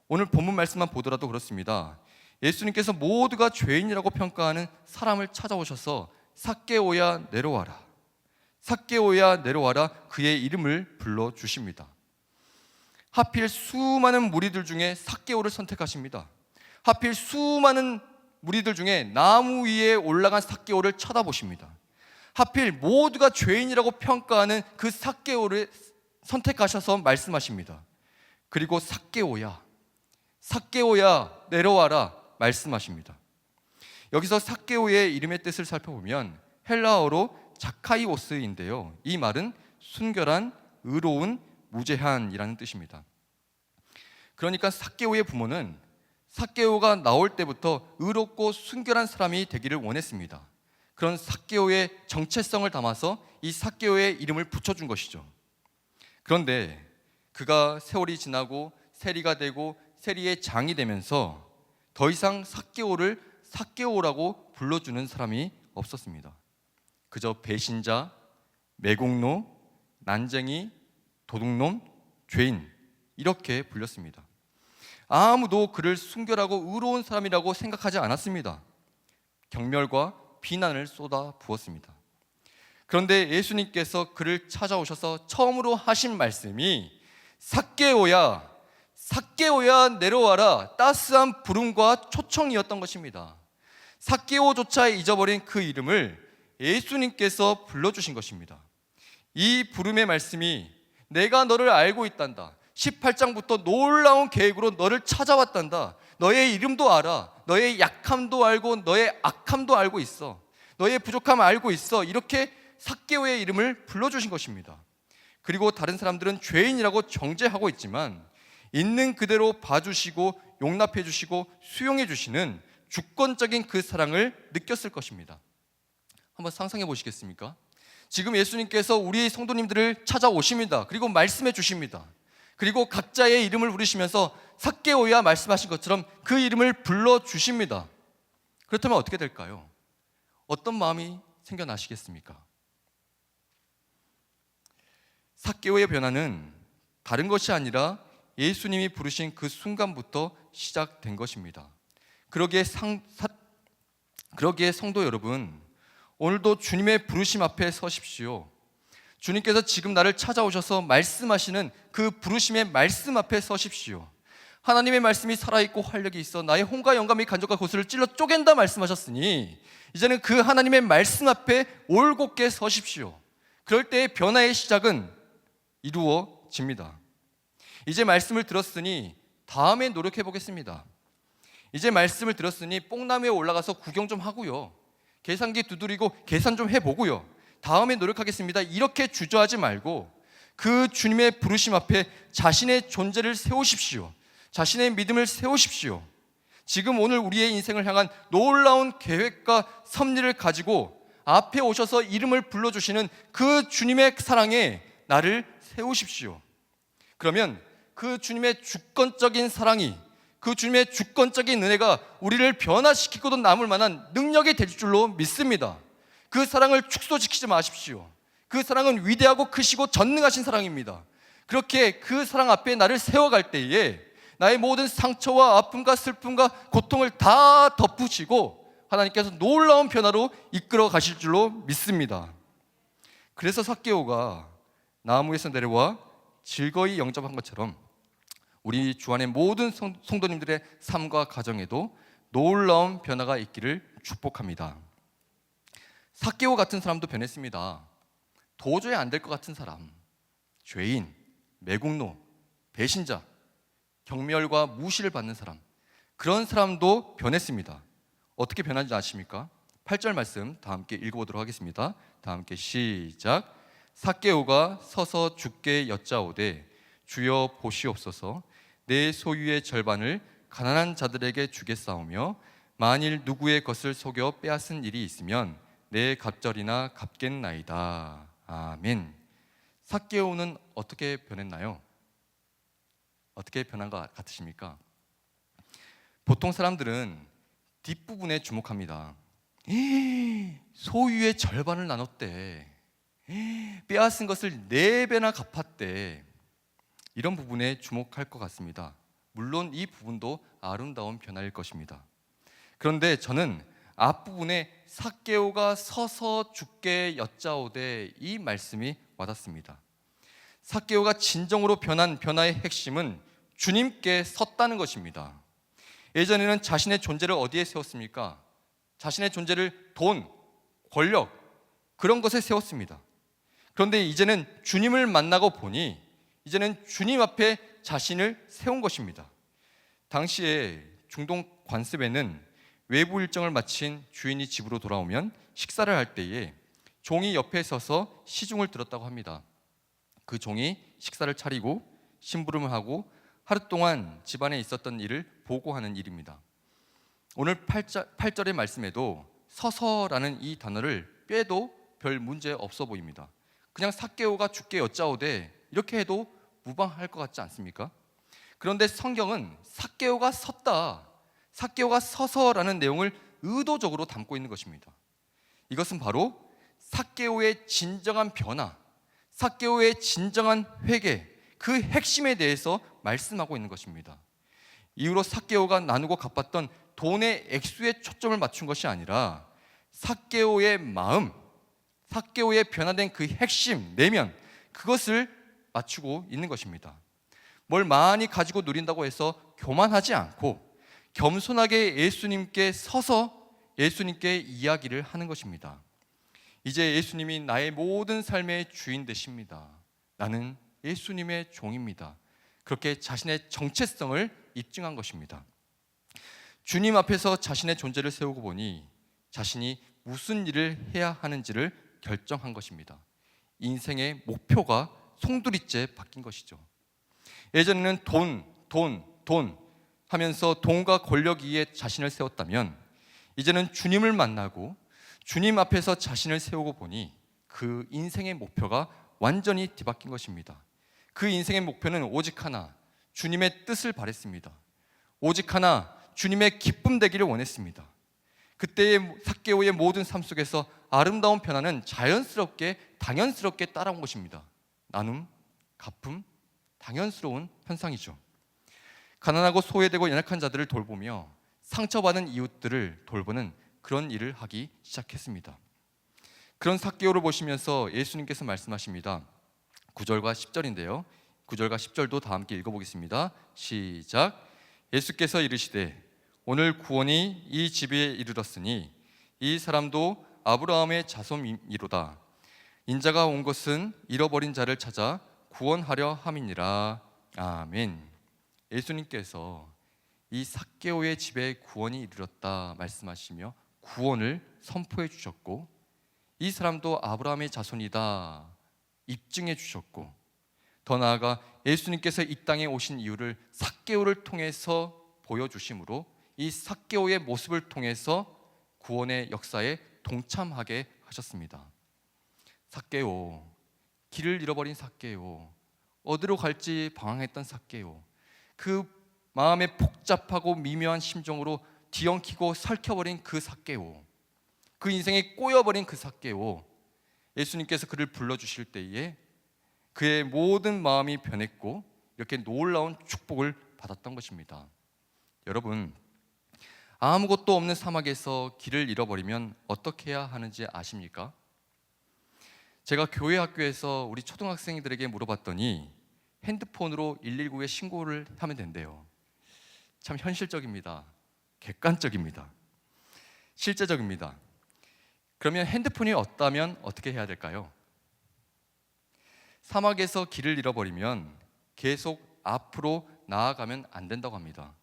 오늘 본문 말씀만 보더라도 그렇습니다. 예수님께서 모두가 죄인이라고 평가하는 사람을 찾아오셔서 삭개오야 내려와라, 삭개오야 내려와라 그의 이름을 불러주십니다. 하필 수많은 무리들 중에 삭개오를 선택하십니다. 하필 수많은 무리들 중에 나무 위에 올라간 삭개오를 쳐다보십니다. 하필 모두가 죄인이라고 평가하는 그 삭개오를 선택하셔서 말씀하십니다. 그리고 삭개오야 내려와라 말씀하십니다. 여기서 삭개오의 이름의 뜻을 살펴보면 헬라어로 자카이오스인데요, 이 말은 순결한, 의로운, 무죄한이라는 뜻입니다. 그러니까 삭개오의 부모는 삭개오가 나올 때부터 의롭고 순결한 사람이 되기를 원했습니다. 그런 삭개오의 정체성을 담아서 이 삭개오의 이름을 붙여준 것이죠. 그런데 그가 세월이 지나고 세리가 되고 세리의 장이 되면서 더 이상 삭개오를 삭개오라고 불러주는 사람이 없었습니다. 그저 배신자, 매국노, 난쟁이, 도둑놈, 죄인 이렇게 불렸습니다. 아무도 그를 순결하고 의로운 사람이라고 생각하지 않았습니다. 경멸과 비난을 쏟아 부었습니다. 그런데 예수님께서 그를 찾아오셔서 처음으로 하신 말씀이 삭개오야 내려와라 따스한 부름과 초청이었던 것입니다. 삭개오조차 잊어버린 그 이름을 예수님께서 불러주신 것입니다. 이 부름의 말씀이 내가 너를 알고 있단다, 18장부터 놀라운 계획으로 너를 찾아왔단다, 너의 이름도 알아, 너의 약함도 알고 너의 악함도 알고 있어, 너의 부족함을 알고 있어, 이렇게 삭개오의 이름을 불러주신 것입니다. 그리고 다른 사람들은 죄인이라고 정죄하고 있지만 있는 그대로 봐주시고 용납해 주시고 수용해 주시는 주권적인 그 사랑을 느꼈을 것입니다. 한번 상상해 보시겠습니까? 지금 예수님께서 우리 성도님들을 찾아오십니다. 그리고 말씀해 주십니다. 그리고 각자의 이름을 부르시면서 삭개오야 말씀하신 것처럼 그 이름을 불러주십니다. 그렇다면 어떻게 될까요? 어떤 마음이 생겨나시겠습니까? 삭개오의 변화는 다른 것이 아니라 예수님이 부르신 그 순간부터 시작된 것입니다. 그러기에 성도 여러분, 오늘도 주님의 부르심 앞에 서십시오. 주님께서 지금 나를 찾아오셔서 말씀하시는 그 부르심의 말씀 앞에 서십시오. 하나님의 말씀이 살아있고 활력이 있어 나의 혼과 영감이 간절과 고수를 찔러 쪼갠다 말씀하셨으니 이제는 그 하나님의 말씀 앞에 올곧게 서십시오. 그럴 때의 변화의 시작은 이루어집니다. 이제 말씀을 들었으니 다음에 노력해 보겠습니다. 이제 말씀을 들었으니 뽕나무에 올라가서 구경 좀 하고요, 계산기 두드리고 계산 좀 해보고요, 다음에 노력하겠습니다, 이렇게 주저하지 말고 그 주님의 부르심 앞에 자신의 존재를 세우십시오. 자신의 믿음을 세우십시오. 지금 오늘 우리의 인생을 향한 놀라운 계획과 섭리를 가지고 앞에 오셔서 이름을 불러주시는 그 주님의 사랑에 나를 세우십시오. 그러면 그 주님의 주권적인 사랑이, 그 주님의 주권적인 은혜가 우리를 변화시키고도 남을 만한 능력이 될 줄로 믿습니다. 그 사랑을 축소시키지 마십시오. 그 사랑은 위대하고 크시고 전능하신 사랑입니다. 그렇게 그 사랑 앞에 나를 세워갈 때에 나의 모든 상처와 아픔과 슬픔과 고통을 다 덮으시고 하나님께서 놀라운 변화로 이끌어 가실 줄로 믿습니다. 그래서 삭개오가 나무에서 내려와 즐거이 영접한 것처럼 우리 주 안의 모든 성도님들의 삶과 가정에도 놀라운 변화가 있기를 축복합니다. 삭개오 같은 사람도 변했습니다. 도저히 안 될 것 같은 사람, 죄인, 매국노, 배신자, 경멸과 무시를 받는 사람, 그런 사람도 변했습니다. 어떻게 변한지 아십니까? 8절 말씀 다 함께 읽어보도록 하겠습니다. 다 함께 시작. 삭개오가 서서 주께 여짜오되 주여 보시옵소서, 내 소유의 절반을 가난한 자들에게 주겠사오며 만일 누구의 것을 속여 빼앗은 일이 있으면 내 갑절이나 갚겠나이다. 아멘. 삭개오는 어떻게 변했나요? 어떻게 변한 것 같으십니까? 보통 사람들은 뒷부분에 주목합니다. 소유의 절반을 나눴대, 빼앗은 것을 4배나 갚았대, 이런 부분에 주목할 것 같습니다. 물론 이 부분도 아름다운 변화일 것입니다. 그런데 저는 앞부분에 삭개오가 서서 주께 여짜오되, 이 말씀이 와닿습니다. 삭개오가 진정으로 변한 변화의 핵심은 주님께 섰다는 것입니다. 예전에는 자신의 존재를 어디에 세웠습니까? 자신의 존재를 돈, 권력, 그런 것에 세웠습니다. 그런데 이제는 주님을 만나고 보니 이제는 주님 앞에 자신을 세운 것입니다. 당시에 중동 관습에는 외부 일정을 마친 주인이 집으로 돌아오면 식사를 할 때에 종이 옆에 서서 시중을 들었다고 합니다. 그 종이 식사를 차리고 심부름을 하고 하루 동안 집안에 있었던 일을 보고하는 일입니다. 오늘 8절의 말씀에도 서서라는 이 단어를 빼도 별 문제 없어 보입니다. 그냥 삭개오가 주께 여짜오되 이렇게 해도 무방할 것 같지 않습니까? 그런데 성경은 삭개오가 섰다, 삭개오가 서서라는 내용을 의도적으로 담고 있는 것입니다. 이것은 바로 삭개오의 진정한 변화, 삭개오의 진정한 회개, 그 핵심에 대해서 말씀하고 있는 것입니다. 이후로 삭개오가 나누고 갚았던 돈의 액수에 초점을 맞춘 것이 아니라 삭개오의 마음, 삭개오의 변화된 그 핵심, 내면, 그것을 맞추고 있는 것입니다. 뭘 많이 가지고 누린다고 해서 교만하지 않고 겸손하게 예수님께 서서 예수님께 이야기를 하는 것입니다. 이제 예수님이 나의 모든 삶의 주인 되십니다. 나는 예수님의 종입니다. 그렇게 자신의 정체성을 입증한 것입니다. 주님 앞에서 자신의 존재를 세우고 보니 자신이 무슨 일을 해야 하는지를 결정한 것입니다. 인생의 목표가 송두리째 바뀐 것이죠. 예전에는 돈 하면서 돈과 권력 위에 자신을 세웠다면 이제는 주님을 만나고 주님 앞에서 자신을 세우고 보니 그 인생의 목표가 완전히 뒤바뀐 것입니다. 그 인생의 목표는 오직 하나, 주님의 뜻을 바랬습니다. 오직 하나, 주님의 기쁨 되기를 원했습니다. 그때의 삭개오의 모든 삶 속에서 아름다운 변화는 자연스럽게, 당연스럽게 따라온 것입니다. 나눔, 갚음, 당연스러운 현상이죠. 가난하고 소외되고 연약한 자들을 돌보며 상처받은 이웃들을 돌보는 그런 일을 하기 시작했습니다. 그런 삭개오를 보시면서 예수님께서 말씀하십니다. 9절과 10절인데요. 9절과 10절도 다 함께 읽어보겠습니다. 시작. 예수께서 이르시되 오늘 구원이 이 집에 이르렀으니 이 사람도 아브라함의 자손이로다. 인자가 온 것은 잃어버린 자를 찾아 구원하려 함이니라. 아멘. 예수님께서 이 삭개오의 집에 구원이 이르렀다 말씀하시며 구원을 선포해 주셨고 이 사람도 아브라함의 자손이다 입증해 주셨고 더 나아가 예수님께서 이 땅에 오신 이유를 삭개오를 통해서 보여주심으로 이 삭개오의 모습을 통해서 구원의 역사에 동참하게 하셨습니다. 삭개오, 길을 잃어버린 삭개오, 어디로 갈지 방황했던 삭개오, 그 마음에 복잡하고 미묘한 심정으로 뒤엉키고 설켜버린 그 삭개오, 그 인생에 꼬여버린 그 삭개오, 예수님께서 그를 불러주실 때에 그의 모든 마음이 변했고 이렇게 놀라운 축복을 받았던 것입니다. 여러분, 아무것도 없는 사막에서 길을 잃어버리면 어떻게 해야 하는지 아십니까? 제가 교회 학교에서 우리 초등학생들에게 물어봤더니 핸드폰으로 119에 신고를 하면 된대요. 참 현실적입니다. 객관적입니다. 실제적입니다. 그러면 핸드폰이 없다면 어떻게 해야 될까요? 사막에서 길을 잃어버리면 계속 앞으로 나아가면 안 된다고 합니다.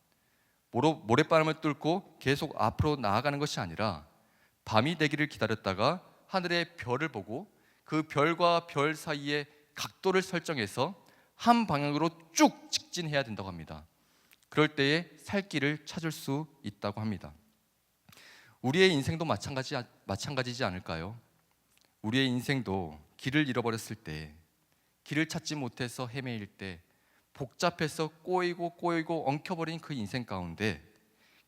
모래바람을 뚫고 계속 앞으로 나아가는 것이 아니라 밤이 되기를 기다렸다가 하늘의 별을 보고 그 별과 별 사이에 각도를 설정해서 한 방향으로 쭉 직진해야 된다고 합니다. 그럴 때에 살 길을 찾을 수 있다고 합니다. 우리의 인생도 마찬가지지 않을까요? 우리의 인생도 길을 잃어버렸을 때, 길을 찾지 못해서 헤매일 때, 복잡해서 꼬이고 엉켜버린 그 인생 가운데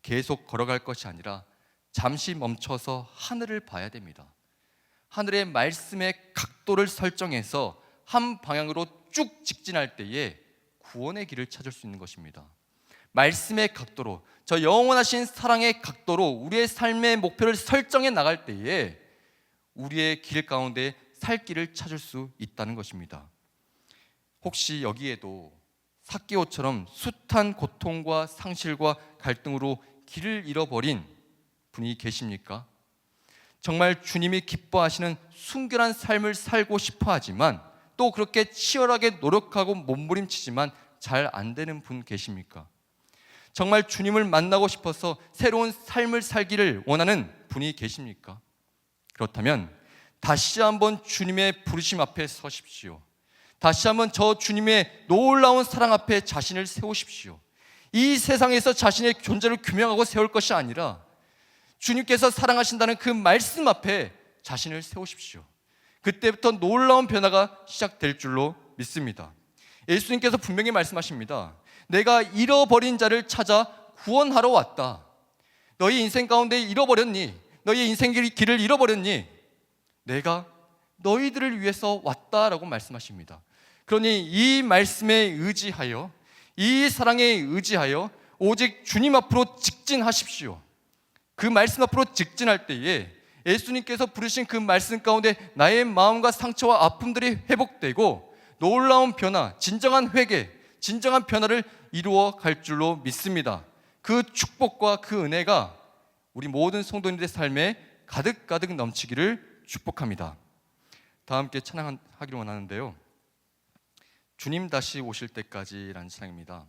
계속 걸어갈 것이 아니라 잠시 멈춰서 하늘을 봐야 됩니다. 하늘의 말씀의 각도를 설정해서 한 방향으로 쭉 직진할 때에 구원의 길을 찾을 수 있는 것입니다. 말씀의 각도로, 저 영원하신 사랑의 각도로 우리의 삶의 목표를 설정해 나갈 때에 우리의 길 가운데 살 길을 찾을 수 있다는 것입니다. 혹시 여기에도 삭개오처럼 숱한 고통과 상실과 갈등으로 길을 잃어버린 분이 계십니까? 정말 주님이 기뻐하시는 순결한 삶을 살고 싶어 하지만 또 그렇게 치열하게 노력하고 몸부림치지만 잘 안 되는 분 계십니까? 정말 주님을 만나고 싶어서 새로운 삶을 살기를 원하는 분이 계십니까? 그렇다면 다시 한번 주님의 부르심 앞에 서십시오. 다시 한번 저 주님의 놀라운 사랑 앞에 자신을 세우십시오. 이 세상에서 자신의 존재를 규명하고 세울 것이 아니라 주님께서 사랑하신다는 그 말씀 앞에 자신을 세우십시오. 그때부터 놀라운 변화가 시작될 줄로 믿습니다. 예수님께서 분명히 말씀하십니다. 내가 잃어버린 자를 찾아 구원하러 왔다. 너희 인생 가운데 잃어버렸니? 너희 인생 길을 잃어버렸니? 내가 너희들을 위해서 왔다라고 말씀하십니다. 그러니 이 말씀에 의지하여, 이 사랑에 의지하여 오직 주님 앞으로 직진하십시오. 그 말씀 앞으로 직진할 때에 예수님께서 부르신 그 말씀 가운데 나의 마음과 상처와 아픔들이 회복되고 놀라운 변화, 진정한 회개, 진정한 변화를 이루어 갈 줄로 믿습니다. 그 축복과 그 은혜가 우리 모든 성도님들의 삶에 가득가득 넘치기를 축복합니다. 다 함께 찬양하기를 원하는데요. 주님 다시 오실 때까지라는 찬양입니다.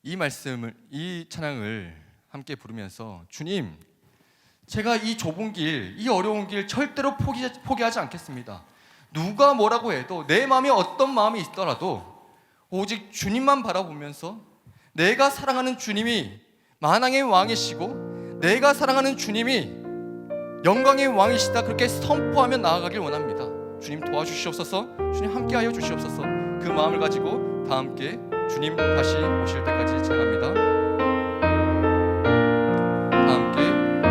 이 찬양을 함께 부르면서 주님, 제가 이 좁은 길, 이 어려운 길 절대로 포기하지 않겠습니다. 누가 뭐라고 해도 내 마음에 어떤 마음이 있더라도 오직 주님만 바라보면서 내가 사랑하는 주님이 만왕의 왕이시고 내가 사랑하는 주님이 영광의 왕이시다 그렇게 선포하며 나아가길 원합니다. 주님 도와주시옵소서. 주님 함께하여 주시옵소서. 그 마음을 가지고 다 함께 주님 다시 오실 때까지 찬양합니다. 다 함께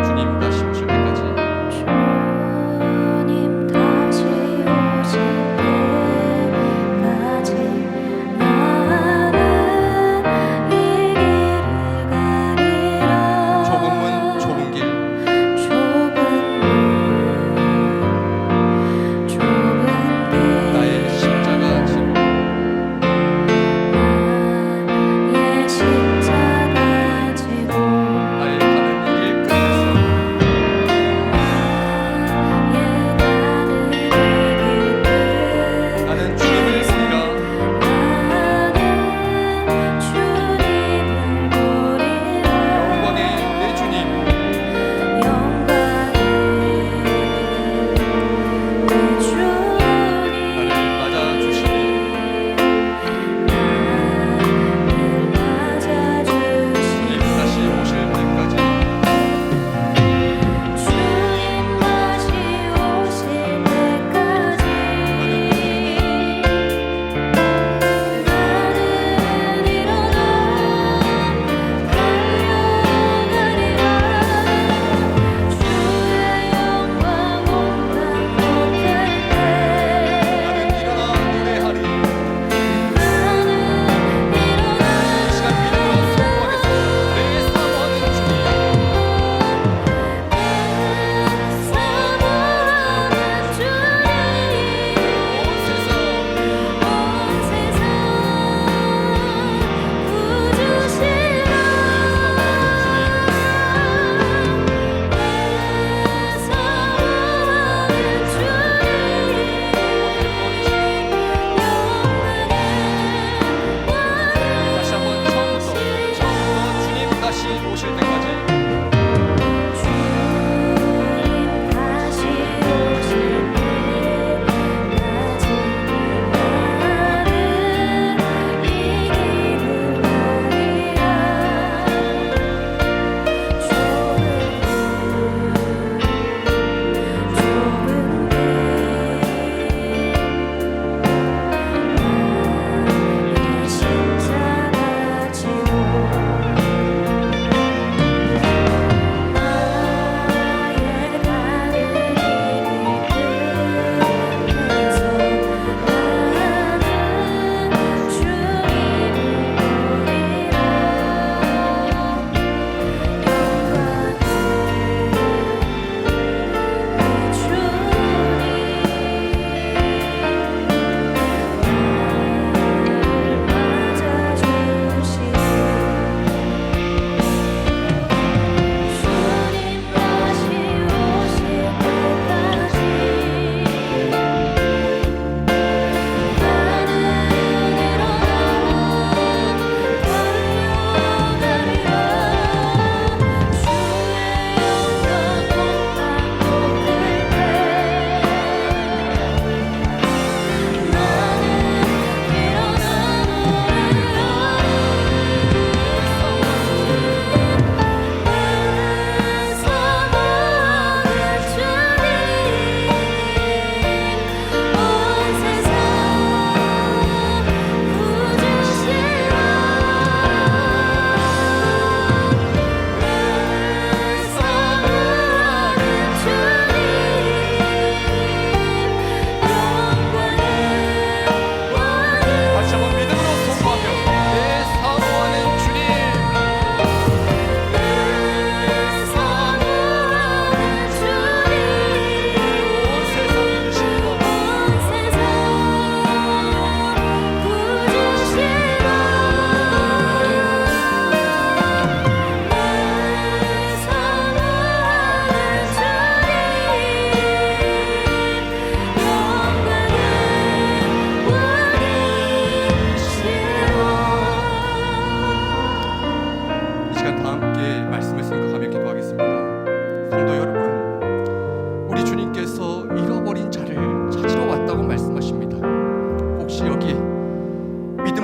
주님 다시 오실 때까지. 주님 다시 오실 때까지 나는 이 길을 가리라. 좁은 문 좁은 길 나의 십자가 지고 나의 가는 이 길 끝에서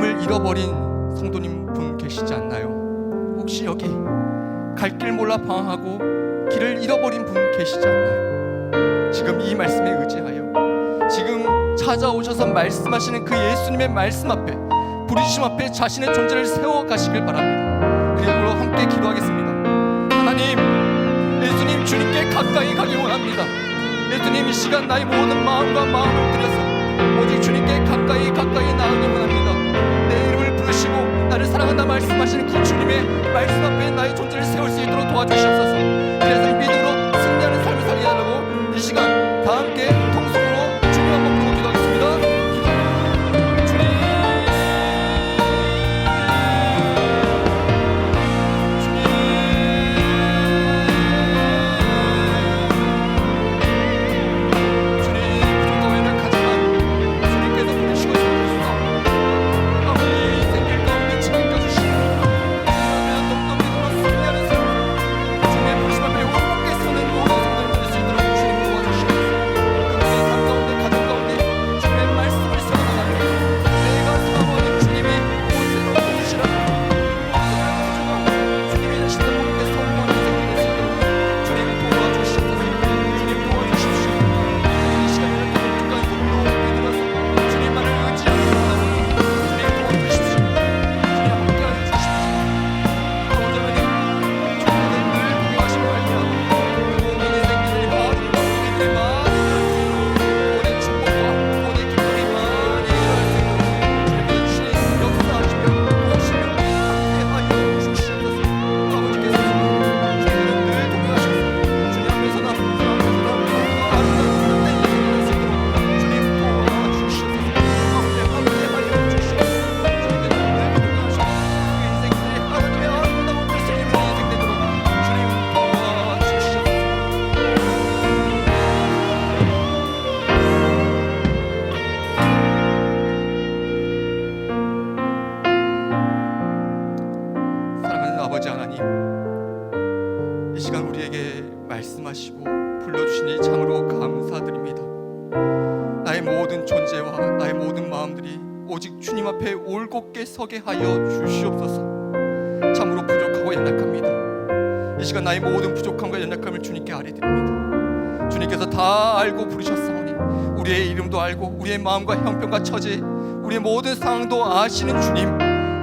하나님을 잃어버린 성도님 분 계시지 않나요? 혹시 여기 갈 길 몰라 방황하고 길을 잃어버린 분 계시지 않나요? 지금 이 말씀에 의지하여 지금 찾아오셔서 말씀하시는 그 예수님의 말씀 앞에, 부르심 앞에 자신의 존재를 세워 가시길 바랍니다. 그리고 함께 기도하겠습니다. 하나님, 예수님 주님께 가까이 가기 원합니다. 예수님, 이 시간 나의 모든 마음과 마음을 들여서 오직 주님께 가까이 나가기 원합니다. 내 이름을 부르시고 나를 사랑한다 말씀하시는 그 주님의 말씀 앞에 나의 존재를 세울 수 있도록 도와주시옵소서. 그래서 믿음으로 승리하는 삶을 살게 하려고 이 시간 다 함께 통성으로 주님 한번 부르고 기도하겠습니다. 주님, 부족하고 연약하지만 주님께서 부르시고 있습니다. 아버지, 인생길 가운데 책임져 주시고 그러면 더욱더 믿음으로 승리하는 삶, 주님의 부르심 앞에 올곧게 서는 모든 성도들 될 수 있도록 주님 도와주시옵소서. 그분의 삶 가운데, 가정 가운데 주님의 말씀을 세워나가며 내가 사모하는 주님이 무엇을 도우시라고 주님이 하시는 모든 성공한 인생이 될 수 있도록 주님 도와주시옵소서. 주님 도와주십시오. 이 시간에는 독특한 손으로 믿으면서 주님만을 의지하는 사람으로 주님 도와주십시오. 주님 함께하여 주십시오. 아버지 하나님, 주님은 늘 공하심을 알며 모든 인생들의 아름다운 일들이 많이 일어날 수 있도록 구원의 축복과 구원의 기쁨이 많이 일어날 수 있도록 주님께서 주신 역사하시며 도우시며 함께하여 주시옵소서. 아버지께서 주님은 늘 동행하셔서 주님 앞에서나 사람 앞에서나 아름다운 복된 인생이 될 수 있도록 주님 도와주시옵소서. 함께하여 주시옵소서. 주님께서 늘 동행하셔서 그 인생들이 하나님의 아름다운 말씀을 이루는 인생 되도록 주님 도와주시옵소서. 사랑하는 아버지 하나님, 이 시간 우리에게 말씀하시고 불러주시니 참으로 감사드립니다. 나의 모든 존재와 나의 모든 마음들이 오직 주님 앞에 올곧게 서게 하여 주시옵소서. 참으로 부족하고 연약합니다. 이 시간 나의 모든 부족함과 연약함을 주님께 아뢰드립니다. 주님께서 다 알고 부르셨사오니 우리의 이름도 알고 우리의 마음과 형편과 처지, 우리의 모든 상황도 아시는 주님,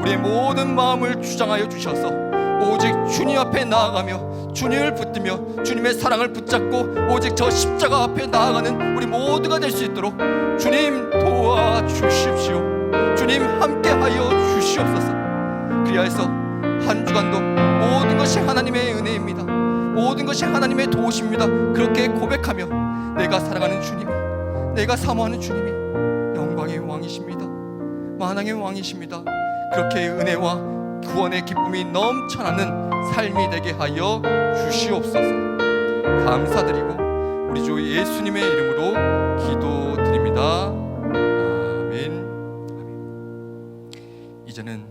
우리의 모든 마음을 주장하여 주셔서 오직 주님 앞에 나아가며 주님을 붙들며 주님의 사랑을 붙잡고 오직 저 십자가 앞에 나아가는 우리 모두가 될 수 있도록 주님 도와주십시오. 주님 함께하여 주시옵소서. 그리하여서 한 주간도 모든 것이 하나님의 은혜입니다. 모든 것이 하나님의 도우십니다. 그렇게 고백하며 내가 사랑하는 주님이, 내가 사모하는 주님이 영광의 왕이십니다. 만왕의 왕이십니다. 그렇게 은혜와 구원의 기쁨이 넘쳐나는 삶이 되게 하여 주시옵소서. 감사드리고 우리 주 예수님의 이름으로 기도드립니다. 아멘. 이제는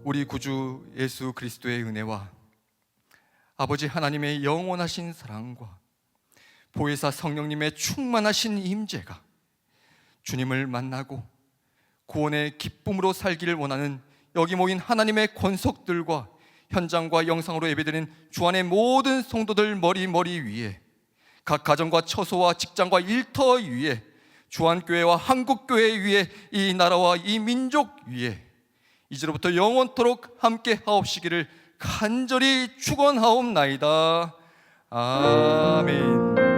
우리 구주 예수 그리스도의 은혜와 아버지 하나님의 영원하신 사랑과 보혜사 성령님의 충만하신 임재가 주님을 만나고 구원의 기쁨으로 살기를 원하는 여기 모인 하나님의 권속들과 현장과 영상으로 예배드리는 주안의 모든 성도들 머리 위에, 각 가정과 처소와 직장과 일터 위에, 주안교회와 한국교회 위에, 이 나라와 이 민족 위에 이제로부터 영원토록 함께 하옵시기를 간절히 축원하옵나이다. 아멘.